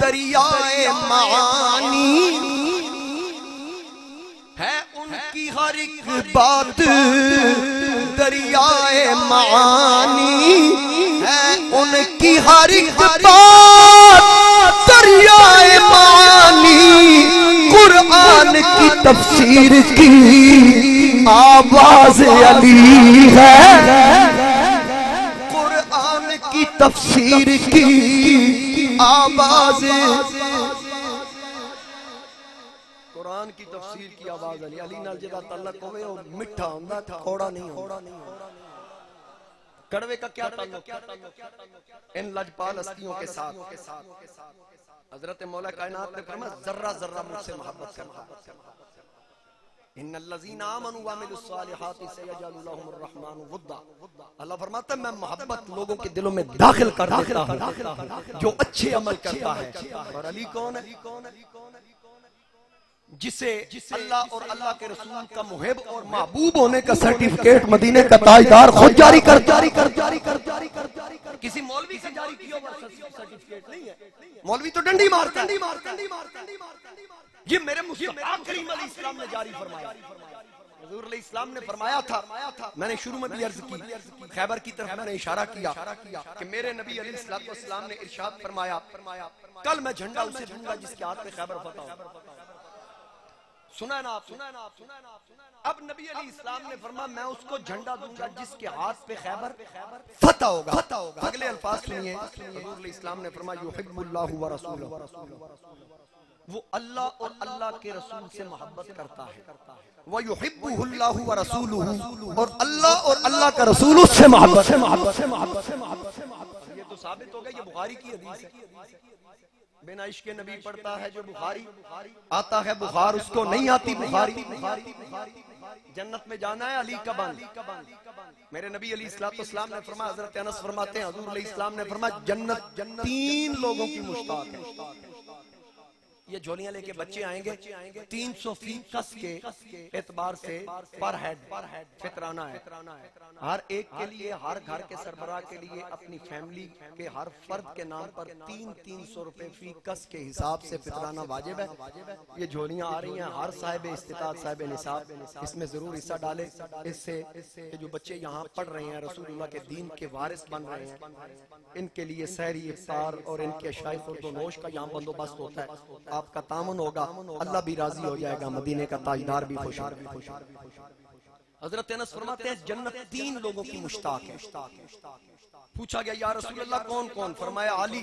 A: دریائے معانی، کی ہر ایک بات دریائے معانی ہے، ان کی ہر ایک بات دریائے معانی، قرآن کی تفسیر کی آواز علی ہے، قرآن کی تفسیر کی آواز، قرآن کی تفسیر کی آواز علی، علی نال جدا تعلق ہوئے اور مٹھا ہوندا کھوڑا نہیں ہوندا۔ کڑوے کا کیا تعلق ان لجپال ہستیوں کے ساتھ؟ حضرت مولا کائنات نے فرمایا ذرہ ذرہ مجھ سے محبت کرنا، ان الذین آمنوا وعملوا الصالحات سیجعل لهم الرحمن ودا۔ اللہ فرماتا ہے میں محبت لوگوں کے دلوں میں داخل کر دیتا ہوں جو اچھے عمل کرتا ہے۔ اور علی کون ہے؟ جسے اللہ اور اللہ کے رسول کا محب اور محبوب ہونے کا سرٹیفکیٹ مدینے کا تاجدار خود جاری کرتا، کسی مولوی سے جاری کیا ہوا سرٹیفکیٹ نہیں ہے، مولوی تو ڈنڈی مارتا ہے، یہ میرے مصطفیٰ کریم علیہ السلام نے جاری فرمایا۔ حضور علیہ السلام نے فرمایا تھا، میں نے شروع میں بھی عرض کی، خیبر کی طرف میں نے اشارہ کیا کہ میرے نبی علیہ السلام نے ارشاد فرمایا کل میں جھنڈا اسے دوں گا جس کے ہاتھ پہ خیبر فتح ہو۔ سنا ہے نا آپ؟ اب نبی علیہ السلام نے فرمایا میں اس کو جھنڈا دوں گا جس کے ہاتھ پہ خیبر فتح ہوگا۔ اگلے الفاظ سنیے، حضور علیہ السلام نے فرمایا یحب اللہ ورسولہ، وہ اللہ اور اللہ کے رسول سے محبت کرتا ہے، وَيُحِبُّهُ اللَّهُ وَرَسُولُهُ، اور اللہ اور اللہ کا رسول اس سے محبت۔ یہ تو ثابت ہو گیا، یہ بخاری کی حدیث ہے۔ بنا عشق نبی پڑھتا ہے جو بخاری، آتا ہے بخار اس کو نہیں آتی بخاری۔ جنت میں جانا ہے علی کا بند۔ میرے نبی علیہ السلام نے فرمایا، حضرت انس فرماتے ہیں حضور علیہ السلام نے فرمایا جنت 3 لوگوں کی مشتاق ہے۔ یہ جھولیاں لے کے بچے آئیں گے، 300 فی کس کے اعتبار سے پر ہیڈ فطرانہ ہے، ہر ایک کے لیے، ہر گھر کے سربراہ کے لیے اپنی فیملی کے ہر فرد کے نام پر 300 روپے فی کس کے حساب سے فطرانہ واجب ہے۔ یہ جھولیاں آ رہی ہیں، ہر صاحب استطاعت صاحب نصاب اس میں ضرور حصہ ڈالے، اس سے کہ جو بچے یہاں پڑھ رہے ہیں رسول اللہ کے دین کے وارث بن رہے ہیں، ان کے لیے سحری افطار اور ان کے شائع خورد و نوش کا یہاں بندوبست ہوتا ہے۔ آپ کا تعاون ہوگا، اللہ بھی راضی ہو جائے گا، مدینے کا تاجدار بھی خوش ہوگا۔ حضرت انس فرماتے ہیں جنت 3 لوگوں کی مشتاق ہے۔ پوچھا گیا یا رسول اللہ کون کون؟ فرمایا علی۔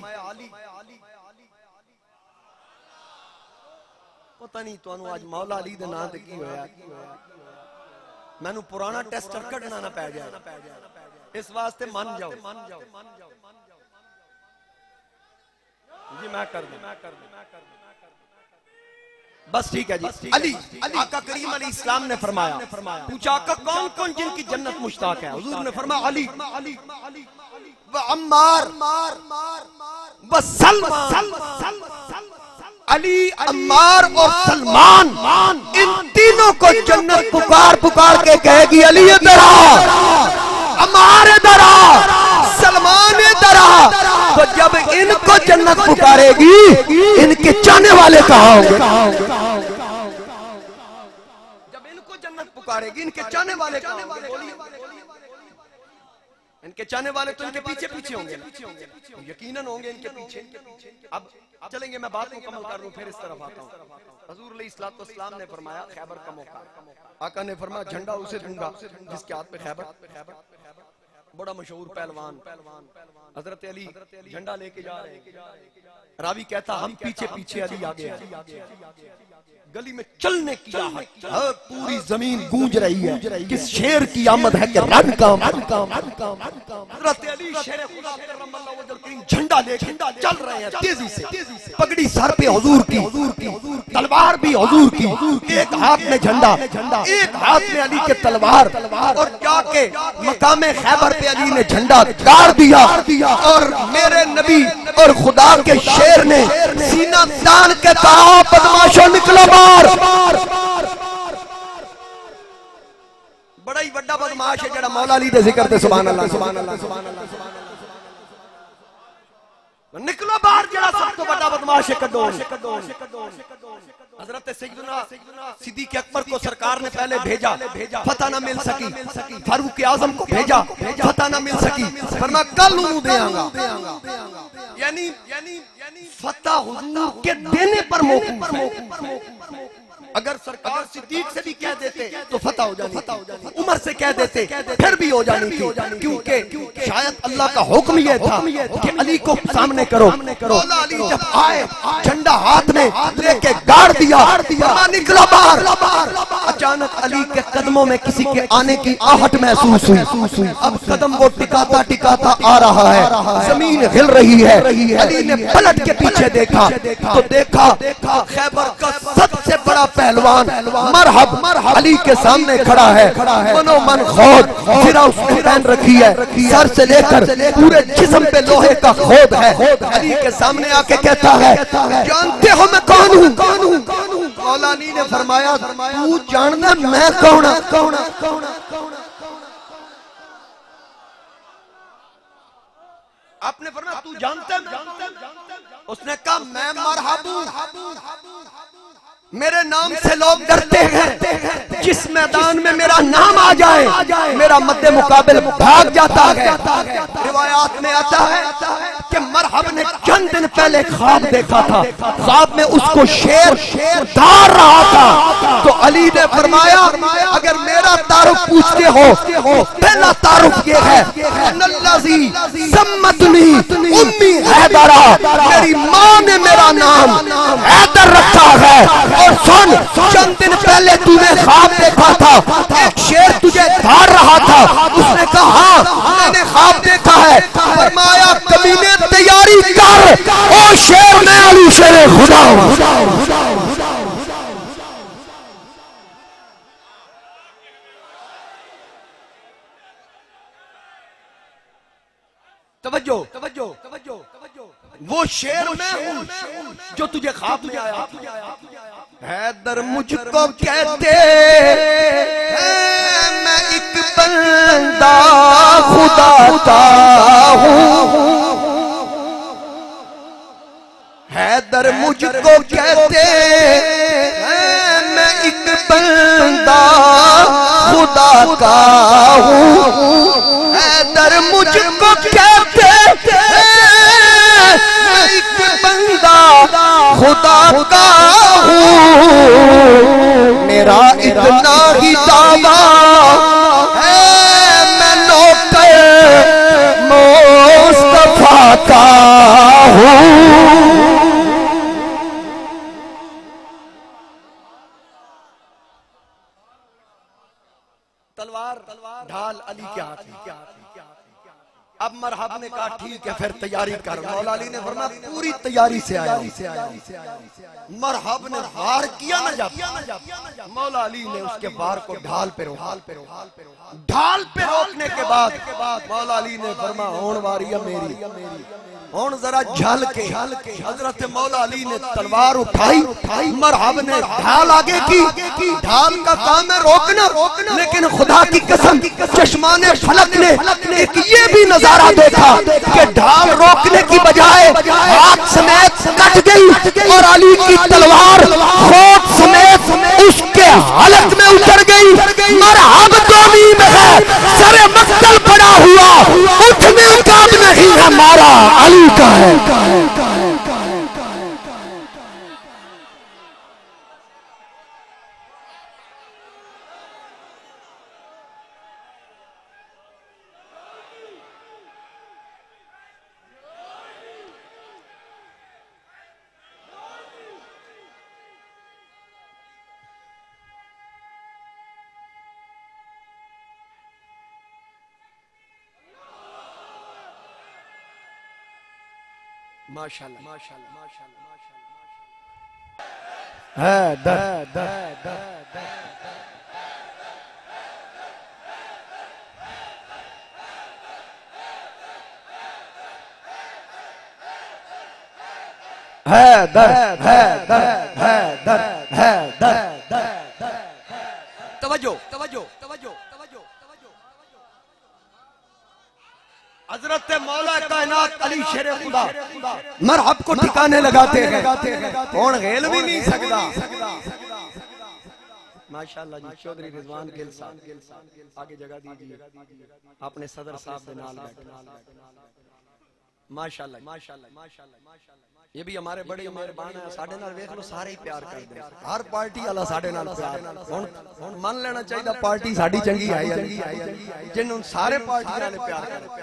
A: پتہ نہیں تو انو آج مولا علی دے نام تے کی ہویا، میں نو پرانا ٹیسٹر کڈنا نہ پہ جائے، اس واسطے من جاؤ جی، میں کر دوں بس ٹھیک ہے جی۔ علی، آقا کریم علیہ السلام نے فرمایا، پوچھا آقا کون کون جن کی جنت مشتاق ہے؟ حضور نے فرمایا علی و عمار و سلمان۔ علی، عمار اور سلمان، ان تینوں کو جنت پکار پکار کے کہے گی علی ادھر آ، عمار ادھر آ، سلمان ادھر آ۔ تو جب ان کو جنت پکارے گی ان کے چاہنے والے کہاں ہوں گے؟ جب ان کو جنت پکارے گی ان کے چاہنے والے کہاں ہوں گے؟ ان کے چاہنے والے تو ان کے پیچھے پیچھے ہوں گے، یقیناً ہوں گے ان کے پیچھے۔ اب چلیں گے، میں بات مکمل کر لوں پھر اس طرف آتا ہوں۔ حضور علیہ السلام نے فرمایا خیبر کا موقع، آقا نے فرمایا جھنڈا اسے دوں گا جس کے ہاتھ پہ خیبر، بڑا مشہور پہلوان حضرت علی جھنڈا لے کے جا رہے ہیں، راوی کہتا ہم پیچھے پیچھے علی آگے، گلی میں چلنے کی راحت، پوری زمین گونج رہی ہے، کس شیر کی آمد ہے کہ رن کام۔ حضرت علی شیر خدا کرم اللہ وجہ الکریم جھنڈا لے کے چل رہے ہیں تیزی سے، پگڑی سر پہ حضور کی، تلوار بھی حضور کی، ایک ہاتھ میں جھنڈا، ایک ہاتھ میں علی کے تلوار، اور جا کے مقام خیبر پہ علی نے جھنڈا گاڑ دیا، اور میرے نبی اور خدا کے شیر نے سینہ تان کے کہا بدماشوں نکلو باہر۔ بڑا ہی بڑا بدماش ہے جڑا مولا علی دے ذکر تے سبحان اللہ سبحان اللہ سبحان اللہ۔ نکلو باہر جڑا سب تو بڑا بدماش ہے کڈون. حضرت سیدنا صدیق اکبر کو سرکار نے پہلے بھیجا, فتح نہ مل سکی. فاروق اعظم کو بھیجا, فتح نہ مل سکی. فرمایا کل انہوں دیاں گا. یعنی فتح حضور کے دینے پر موقوف ہے. اگر سرکار صدیق سے بھی کہہ دیتے تو فتح ہو جانی تھی, عمر سے کہہ دیتے پھر بھی ہو جانی تھی, کیونکہ شاید اللہ کا حکم یہ تھا کہ علی کو سامنے کرو. مولا علی جب آئے جھنڈا ہاتھ میں لے کے گاڑ دیا, نکلو باہر. اچانک علی کے قدموں میں کسی کے آنے کی آہٹ محسوس ہوئی. اب قدم وہ ٹکاتا ٹکاتا آ رہا ہے, زمین ہل رہی ہے. علی نے پلٹ کے پیچھے دیکھا تو دیکھا خیبر کا سب سے بڑا پہلوان مرحب علی کے سامنے کھڑا ہے. منو من خود پھرا اس نے پہن رکھی ہے, سر سے لے کر پورے جسم پہ لوہے کا خود ہے. علی کے سامنے آ کے کہتا ہے جانتے ہو میں کون ہوں؟ مولا علی نے فرمایا تو جاننا میں کون ہوں. آپ نے فرمایا تو جانتا ہے؟ اس نے کہا میں مرحب ہوں. میرے نام سے لوگ ڈرتے ہیں, جس میدان میں میرا نام آ جائے میرا مد مقابل بھاگ جاتا ہے. روایات میں آتا ہے کہ مرحب نے چند دن پہلے خواب دیکھا تھا, خواب میں اس کو شیر دھار رہا تھا. تو علی نے فرمایا اگر میرا تعارف پوچھتے ہو پہلا تعارف یہ ہے انَّالَّذِي سَمَّتْنِي امی حیدرہ, میری ماں نے میرا نام حیدر رکھا ہے. اور سن چند دن پہلے تو نے خواب دیکھا تھا, ایک شیر تجھے دھار رہا تھا. اس نے کہا ہاں میں نے خواب دیکھا ہے. فرمایا کمینے تیاری کر, او شیر میں علی شیر خدا ہوں. توجہ, وہ شیر میں ہوں جو تجھے خواب میں آیا. حیدر مجھ کو کہتے ہیں میں ایک بندہ خدا کا ہوں. حیدر مجھ کو کہتے ہیں میں ایک بندہ خدا کا ہوں. حیدر مجھ کو کہتے ہیں میں ایک بندہ خدا کا ہوں. میرا اتنا ہی دعویٰ ہے میں نوکر مصطفیٰ کا ہوں. تلوار ڈھال علی کے ہاتھ میں. اب مرحب نے کہا ٹھیک ہے پھر تیاری کر. مولا علی نے فرمایا پوری تیاری سے آیا. مرحب نے وار کیا نہ جب, مولا علی نے اس کے وار کو ڈھال پہ روکا. ڈھال پہ روکنے کے بعد مولا علی نے فرمایا ہون واری میری, ہون ذرا جھل کے. حضرت مولا علی نے تلوار اٹھائی, مرحب نے ڈھال آگے کی. ڈھال کا کام ہے روکنا, لیکن خدا کی قسم چشمان فلک نے ایک یہ بھی نظارہ دیکھا کہ ڈھال روکنے کی بجائے ہاتھ سمیت کٹ گئی اور علی کی تلوار خود سمیت اس کے حلق میں اتر گئی. مرحب دومی میں ہے, سر مقتل پڑا ہوا, اٹھنے کا نہیں ہمارا علی کا ہے. ماشاءاللہ ہے توجہ. حضرت مولا کائنات علی شیر خدا مرحب کو ٹھکانے لگاتے ہیں، کون غیل بھی نہیں سکتا۔ ماشاءاللہ جی چودھری رضوان گل صاحب آگے جگہ دیجئے، اپنے صدر صاحب دے نال بیٹھے۔ ماشاءاللہ یہ بھی ہمارے بڑے مہربان ہیں، ساڑھے نال ویکھ لو سارے ہی پیار کر دیں، ہر پارٹی والا ساڑھے نال پیار۔ ہن من لینا چاہیے پارٹی ساڈی چنگی ہے جنہوں سارے پارٹی والے پیار کرتے۔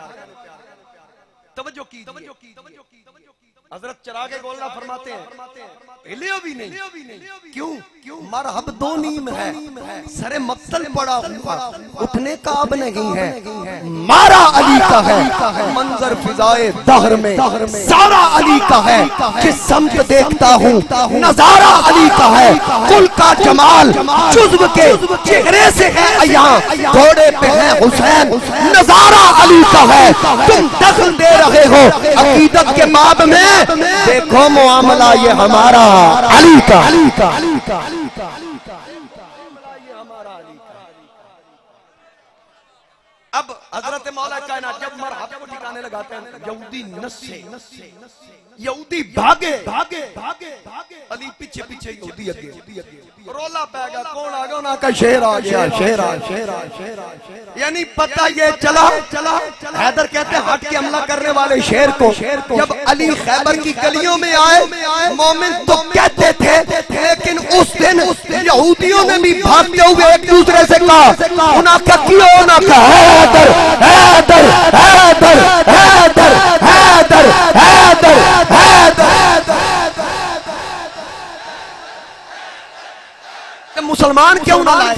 A: توجہ کیجئے، حضرت چراغ گولنا فرماتے ہیں ہلیو بھی نہیں، کیوں؟ مرحب دو نیم ہے، سر مقتل پڑا ہوا، اٹھنے کا اب نہیں ہے، مارا علی کا ہے منظر فضائے دہر میں، سارا علی کا ہے جس سمت دیکھتا ہوں، نظارہ علی کا ہے کل کا جمال جزو کے چہرے سے ہے عیاں، گھوڑے پہ ہے حسین نظارہ علی کا ہے، تم دخل دے رہے ہو عقیدت کے باب میں، دیکھو معاملہ یہ ہمارا علی کا۔ اب حضرت مولا کائنات جب مرحب کو ٹھکانے لگاتے ہیں، یہودی نسے، یہودی بھاگے، علی پیچھے پیچھے یہودی اگے، رولا پہ گا، کون آگا انہاں کا شیر آ گیا، شیر یعنی پتہ یہ چلا، حیدر کہتے ہیں ہٹ کے حملہ کرنے والے شیر کو، جب علی خیبر کی گلیوں میں آئے مومن تو کہتے تھے، لیکن اس دن یہودیوں نے بھی بھاگتے ہوئے ایک دوسرے سے کہا، انہاں کا کیوں، انہاں کا حیدر حیدر حیدر حیدر حیدر حیدر حیدر۔ مسلمان کیوں نہ لائے؟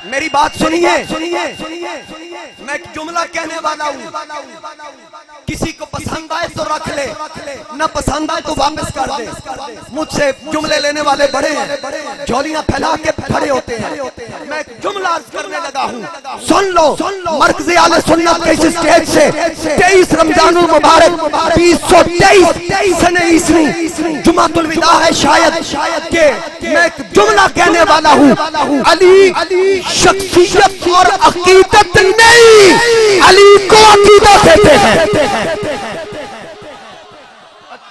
A: میری بات سنیے، میں ایک جملہ کہنے والا ہوں، کسی کو پسند آئے تو رکھ لے، نہ پسند آئے تو واپس کر دے۔ مجھ سے جملے لینے والے بڑے ہیں، جھولیاں پھیلا کے کھڑے ہوتے ہیں، میں ایک جملہ عرض کرنے لگا ہوں، سن لو۔ مرکز اہل سنت کے اس سٹیج سے 23 رمضان المبارک 2023 سنہ عیسوی جمعۃ الوداع ہے شاید کہ میں ایک جملہ کہنے والا ہوں، علی شخصیت اور عقیدت نہیں، علی کو عقیدت دیتے ہیں۔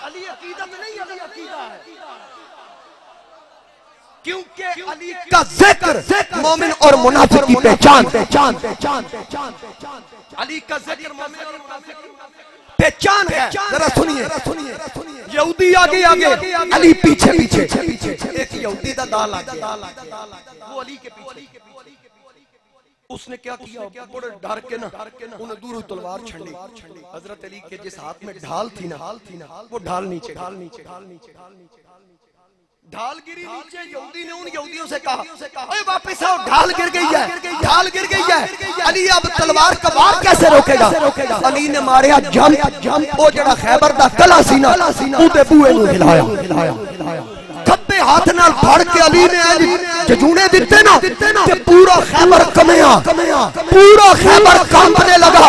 A: علی عقیدت نہیں، علی عقیدہ ہے، کیونکہ علی کا ذکر مومن اور منافق کی پہچان، علی کا ذکر مومن اور منافق کی پہچان ہے۔ ذرا سنیے، یہودی آگے علی پیچھے، ایک یہودی دا دال آگے، وہ علی کے پیچھے، اس نے کیا کیا، بڑے ڈر کے نا انہیں دور تلوار چھڑی، حضرت علی کے جس ہاتھ میں ڈھال تھی نا وہ ڈھال نیچے، ڈھال گری نیچے، یہودی نے ان یہودیوں سے کہا اے واپس آؤ، ڈھال گر گئی ہے، علی اب تلوار کا وار کیسے روکے گا؟ علی نے ماریا جمپ، وہ جڑا خیبر دا کلا سی نا اودے بوئے نو ہلایا، کھبے ہاتھ نال پھڑ کے علی نے ججونے دیتے نا کہ پورا خیبر کمیا، پورا خیبر کانپنے لگا۔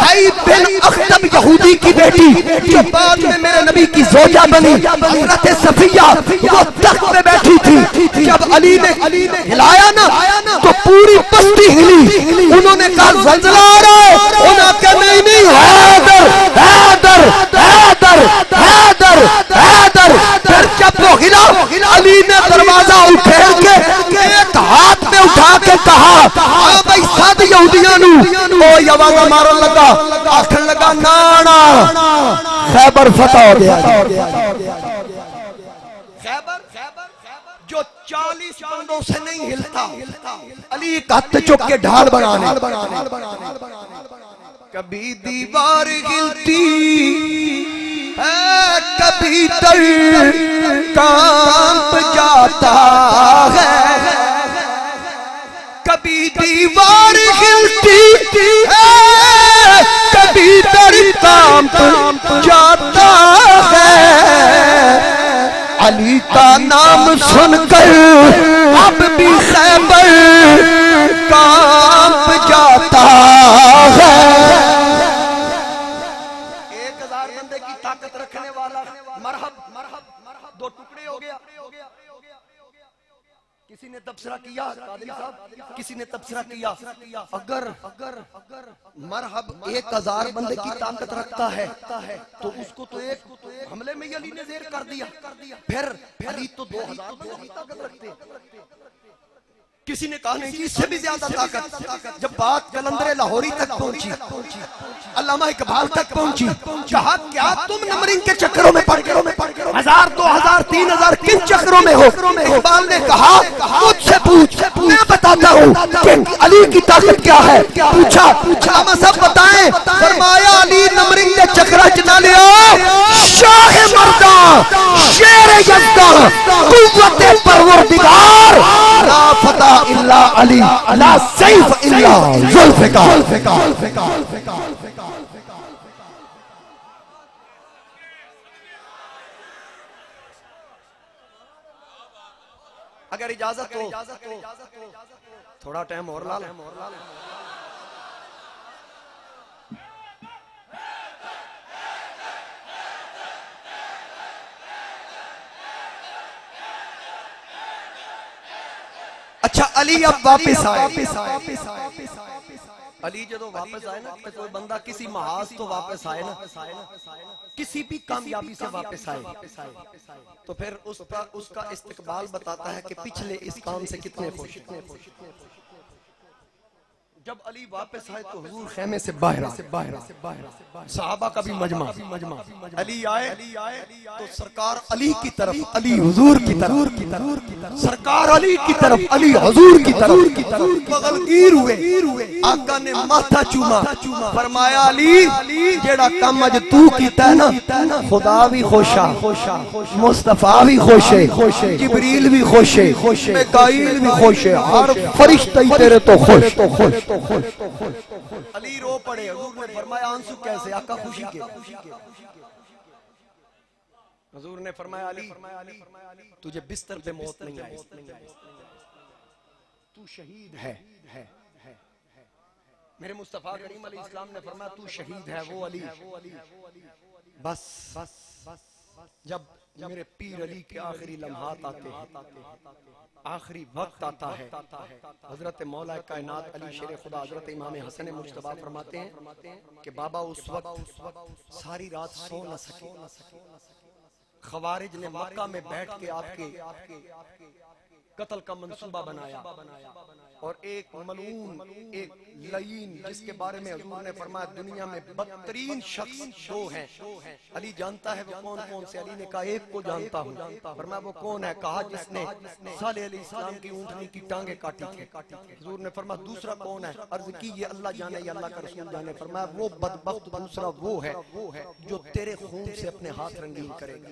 A: حی بن اخطب یہودی کی بیٹی جو بعد میں میرے نبی کی زوجہ بنی، حضرت صفیہ وہ تخت پہ بیٹھی تھی، جب علی نے ہلایا نا تو پوری بستی ہلی، انہوں نے کہا زلزلہ آ رہا ہے، انہوں نے کہا نہیں، حیدر حیدر حیدر حیدر حیدر۔ پھر جب وہ ہلا علی نے دروازہ اٹھیل کے ایک ہاتھ میں اٹھا کے کہا آ بھائی ساتھ یہودیاں نو، او یوانگا مارن لگا، آکھن لگا نانا خیبر فتح ہو گیا۔ خیبر جو 40 بندوں سے نہیں ہلتا، علی ایک ہاتھ چک کے ڈھال بنانے، کبھی دیوار ہلتی ہے کبھی در کانپ جاتا ہے، کبھی دیوار ہلتی ہے کبھی در کانپ جاتا ہے، علی کا نام سن کر اب بھی خیبر کانپ جاتا ہے۔ 1000 بندے کی طاقت رکھنے والا مرحب دو ٹکڑے ہو گیا، کسی نے تبصرہ کسی نے تبصرہ کیا اگر مرحب 1000 بندے کی طاقت رکھتا ہے تو اس کو تو ایک حملے میں علی نے زیر کر دیا، پھر علی تو 2000 بندے کی طاقت رکھتے ہیں۔ کسی نے کہا نہیں اس سے بھی زیادہ طاقت۔ جب بات قلندر لاہوری تک پہنچی، علامہ اقبال تک پہنچی، کہا کیا تم نمرنگ کے چکروں میں پڑ گئے، 1000 2000 3000 کن چکروں میں ہو؟ اقبال نے کہا مجھ سے پوچھ، میں بتاتا ہوں کہ علی کی طاقت کیا ہے۔ پوچھا علامہ صاحب بتائیں، فرمایا علی نمرنگ نے چکرہ چنا لیا، شاہ مرداں شیر یزداں قوت پروردگار، لا فتح الا علی لا سیف الا ذوالفقار۔ اگر اجازت ہو تھوڑا ٹائم اور لا لیں۔ اچھا علی اب واپس آئے، علی جدو واپس آئے نا، کوئی بندہ کسی محاذ تو واپس آئے نا، کسی بھی کامیابی سے واپس آئے تو پھر اس کا استقبال بتاتا ہے کہ پچھلے اس کام سے کتنے خوش۔ جب علی واپس آئے تو حضور خیمے سے باہر صحابہ کا بھی مجمع، علی آئے تو سرکار علی کی طرف، علی حضور کی طرف، سرکار علی کی طرف، علی حضور کی طرف بغل گیر ہوئے۔ آقا نے ماتھا چوما، فرمایا علی جیڑا کام اج تو کیتا ہے نا، خدا بھی خوش ہے، مصطفیٰ بھی خوش ہے، جبریل بھی خوش ہے، میکائیل بھی خوش ہے، ہر فرشتہ تیرے تو خوش۔ علی رو پڑے، حضور نے فرمایا آنسو کیسے؟ آقا خوشی کے۔ حضور نے فرمایا علی تجھے بستر پہ موت نہیں آئی، تو شہید ہے۔ میرے مصطفیٰ کریم علیہ السلام نے فرمایا تو شہید ہے وہ علی۔ بس جب میرے پیر علی کے آخری لمحات آتے ہیں، آخری وقت آتا ہے، حضرت مولا کائنات علی شیر خدا حضرت امام حسن مجتبیٰ فرماتے ہیں کہ بابا اس وقت ساری رات سو نہ سکے۔ خوارج نے مکہ میں بیٹھ کے آپ کے قتل کا منصوبہ بنایا، اور ایک ملعون، ایک لعین جس کے بارے میں حضور نے فرمایا دنیا میں بدترین شخص دو ہیں، علی جانتا ہے وہ کون سے؟ علی نے کہا ایک کو جانتا ہوں۔ فرمایا وہ کون ہے؟ کہا جس نے صالح علیہ السلام کی اونٹنی کی ٹانگیں کاٹی تھی۔ حضور نے فرمایا دوسرا کون ہے؟ عرض کی یہ اللہ جانے یا اللہ کا رسول جانے۔ فرمایا وہ بدبخت دوسرا وہ ہے جو تیرے خون سے اپنے ہاتھ رنگین کرے گا۔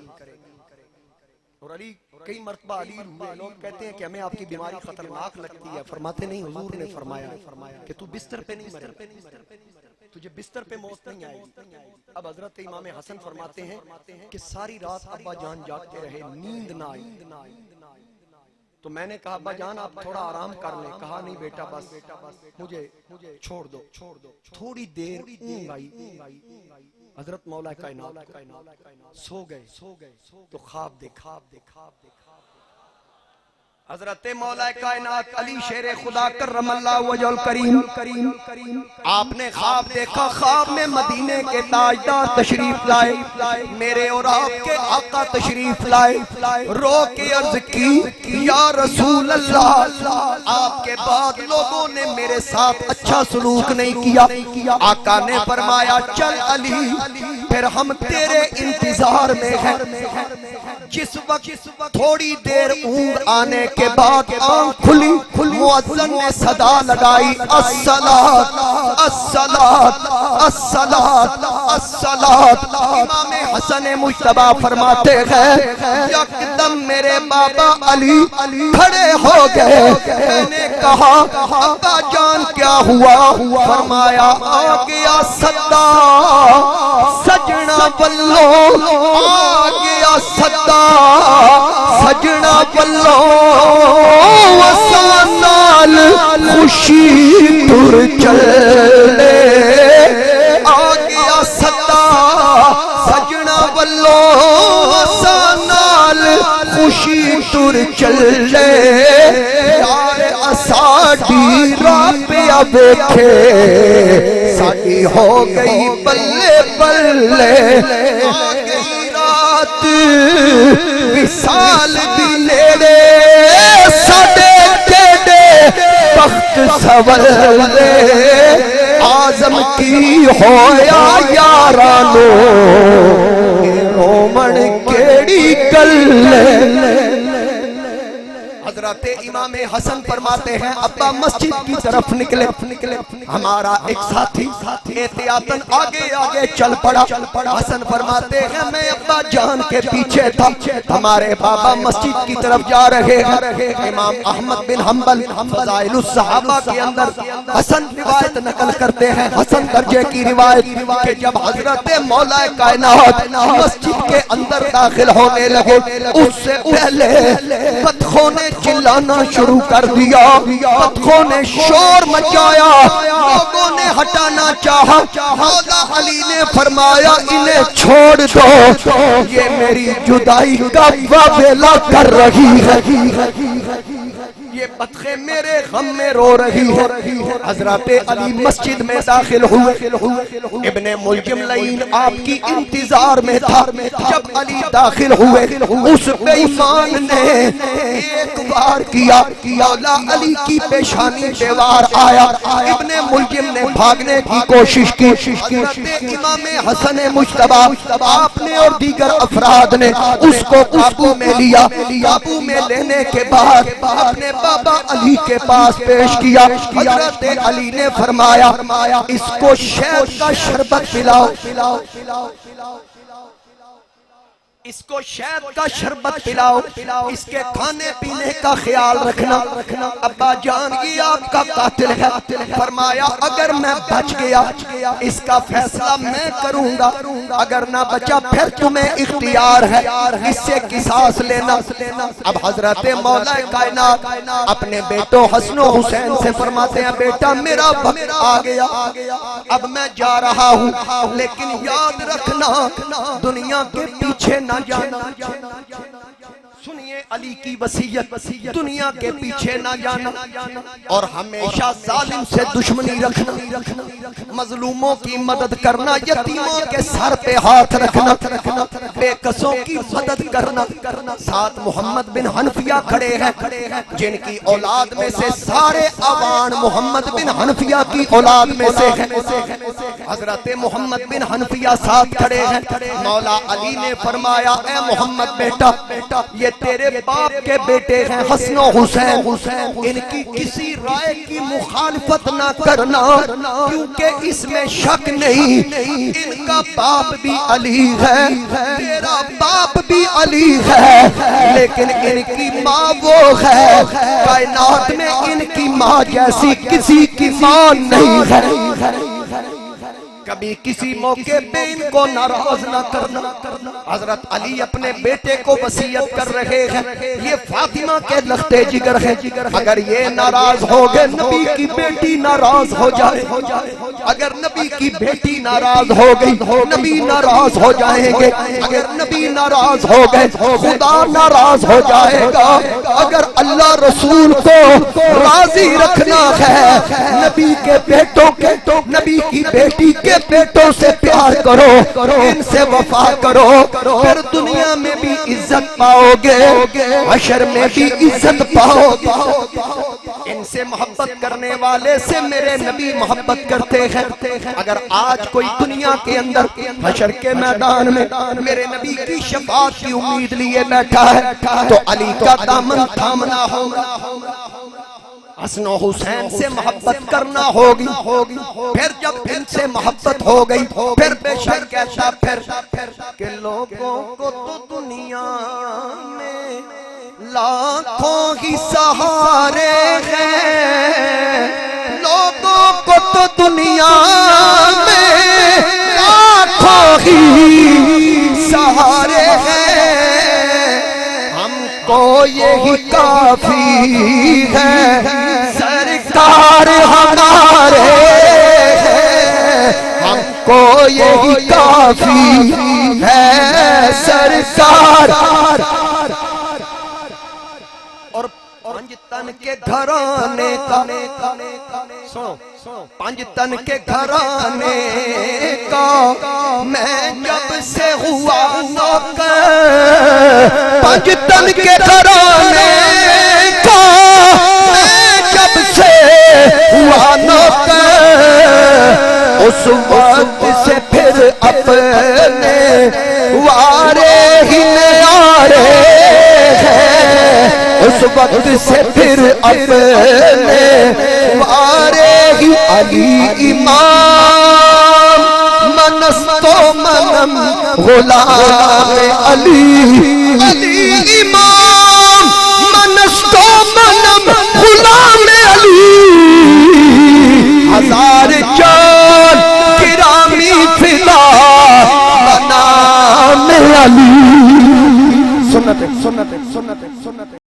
A: اور علی کئی مرتبہ علی ہوئے، لوگ کہتے ہیں کہ ہمیں آپ کی بیماری خطرناک لگتی ہے، فرماتے نہیں حضور نے فرمایا کہ تو بستر پہ نہیں مرے، تجھے بستر پہ موت نہیں آئے گی۔ اب حضرت امام حسن فرماتے ہیں کہ ساری رات ابا جان جاگتے رہے، نیند نہ آئی۔ تو میں نے کہا ابا جان آپ تھوڑا آرام کر لیں۔ کہا نہیں بیٹا بس مجھے چھوڑ دو۔ تھوڑی دیر اونگ آئی، حضرت مولا کائنات سو گئے تو خواب دیکھا۔ حضرت مولا کائنات علی شیر خدا کرم اللہ وجہ الکریم آپ نے خواب دیکھا، خواب میں مدینے کے تاجدار تشریف لائے، میرے اور آپ کے آقا تشریف لائے، رو کے عرض کی یا رسول اللہ آپ کے بعد لوگوں نے میرے ساتھ اچھا سلوک نہیں کیا۔ آقا نے فرمایا چل علی پھر ہم تیرے انتظار میں ہیں۔ جس وقت تھوڑی دیر اونگ آنے کے بعد آنکھ کھلی، مؤذن نے صدا لگائی الصلاۃ الصلاۃ الصلاۃ الصلاۃ۔ امام حسن مجتبیٰ فرماتے ہیں یکدم میرے بابا علی کھڑے ہو گئے۔ میں نے کہا ابا جان کیا ہوا؟ فرمایا آ گیا صدا سجنا بلو، آ گیا صدا سجنا بلو، وسانال خوشی تر چلے، آ گیا صدا سجنا بلو، وسانال خوشی تر چلے، یار ویکھے ساڈی ہو گئی بلے بلے آ گئی رات وصال دی نیڑے ساڈے کیڑے بخت سولے آزم کی ہویا یارانو رومن کیڑی گل حضرت امام حسن فرماتے ہیں ابا مسجد کی طرف نکلے ہمارا ایک ساتھی احتیاطاً آگے آگے چل پڑا حسن فرماتے ہیں میں ابا جان کے پیچھے تھا ہمارے بابا مسجد کی طرف جا رہے ہیں امام احمد بن حنبل فضائل الصحابہ کے اندر حسن روایت نقل کرتے ہیں حسن درجے کی روایت کہ جب حضرت مولا کائنات مسجد کے اندر داخل ہونے لگے اس سے پہلے پتخوں نے چلانا شروع کر دیا پتخوں نے شور مچایا لوگوں نے ہٹانا چاہا مولا علی نے فرمایا انہیں چھوڑ دو یہ میری جدائی کا واویلا کر رہی ہے یہ پتخیں میرے غم میں رو رہی ہے حضرت علی مسجد میں داخل ہوئے ابن ملجم لعین آپ کی انتظار میں تھا جب علی داخل ہوئے اس بے ایمان نے ایک بار کیا مولا علی کی پیشانی پہ وار آیا ابن ملجم نے بھاگنے کی کوشش کی حضرت امام حسن مجتبی آپ نے اور دیگر افراد نے اس کو قابو میں لیا قابو میں لینے کے بعد اپنے بابا علی کے پاس پیش کیا حضرت علی نے فرمایا اس کو شہد کا شربت پلاؤ اس کو شہد کا شربت پلاؤ اس کے کھانے پینے کا خیال رکھنا ابا جان یہ آپ کا قاتل ہے فرمایا اگر میں بچ گیا اس کا فیصلہ میں کروں گا اگر نہ بچا پھر تمہیں اختیار ہے اس سے قصاص لینا اب حضرت مولا کائنات اپنے بیٹوں حسن و حسین سے فرماتے ہیں بیٹا میرا وقت آ گیا اب میں جا رہا ہوں لیکن یاد رکھنا دنیا کے پیچھے نہ جانا سنیے علی کی وصیت دنیا کے پیچھے نہ جانا اور ہمیشہ ظالم سے دشمنی رکھنا مظلوموں کی مدد کرنا یتیموں کے سر پہ ہاتھ رکھنا بے قصوں کی مدد کرنا ساتھ محمد بن حنفیہ کھڑے ہیں جن کی اولاد میں سے سارے اوان محمد بن حنفیہ کی اولاد میں سے ہیں حضرت محمد بن حنفیہ ساتھ کھڑے ہیں مولا علی نے فرمایا اے محمد بیٹا یہ تیرے باپ کے بیٹے ہیں حسن و حسین ان کی کسی رائے کی مخالفت نہ کرنا کیونکہ اس میں شک نہیں ان کا باپ بھی علی ہے تیرا باپ بھی علی ہے لیکن ان کی ماں وہ ہے کائنات میں ان کی ماں جیسی کسی کی ماں نہیں ہے کبھی کسی موقع پہ ان کو ناراض نہ کرنا حضرت علی اپنے بیٹے کو وصیت کر رہے ہیں یہ فاطمہ کے لختے جگر ہے اگر یہ ناراض ہو گئے نبی کی بیٹی ناراض ہو جائے اگر نبی کی بیٹی ناراض ہو گئی نبی ناراض ہو جائیں گے اگر نبی ناراض ہو گئے خدا ناراض ہو جائے گا اگر اللہ رسول کو راضی رکھنا ہے نبی کے بیٹوں کے نبی کی بیٹی کے بیٹوں سے پیار کرو ان سے وفا کرو پھر دنیا میں بھی عزت پاؤ گے حشر میں بھی عزت پاؤ گے ان سے محبت کرنے والے سے میرے نبی محبت کرتے ہیں اگر آج کوئی دنیا کے اندر حشر کے میدان میں میرے نبی کی شفاعت کی امید لیے بیٹھا ہے تو علی کا دامن تھامنا ہوگا حسن و حسین سے محبت کرنا ہوگی پھر جب ان سے محبت ہو گئی پھر بے شک کیسا پھر کہ لوگوں کو تو دنیا میں لاکھوں ہی سہارے ہیں لوگوں کو تو دنیا میں لاکھوں ہی سہارے ہیں ہم کو یہی کافی ہے سرکار ہمارے ہم کو یہی کافی ہے سرکار اور پنج تن کے گھرانے کا سنو پانچ تن کے گھرانے کا میں جب سے ہوا نوکر، پانچ تن کے گھرانے کا میں جب سے ہوا نوکر، اس وقت سے پھر اپنے وارے ہی نیارے ہیں، اس وقت سے پھر اپنے وارے ہی علی امام منست و منم غلام علی، علی امام منست و منم غلام علی، ہزار جان گرامی فدا بنام علی۔ سنت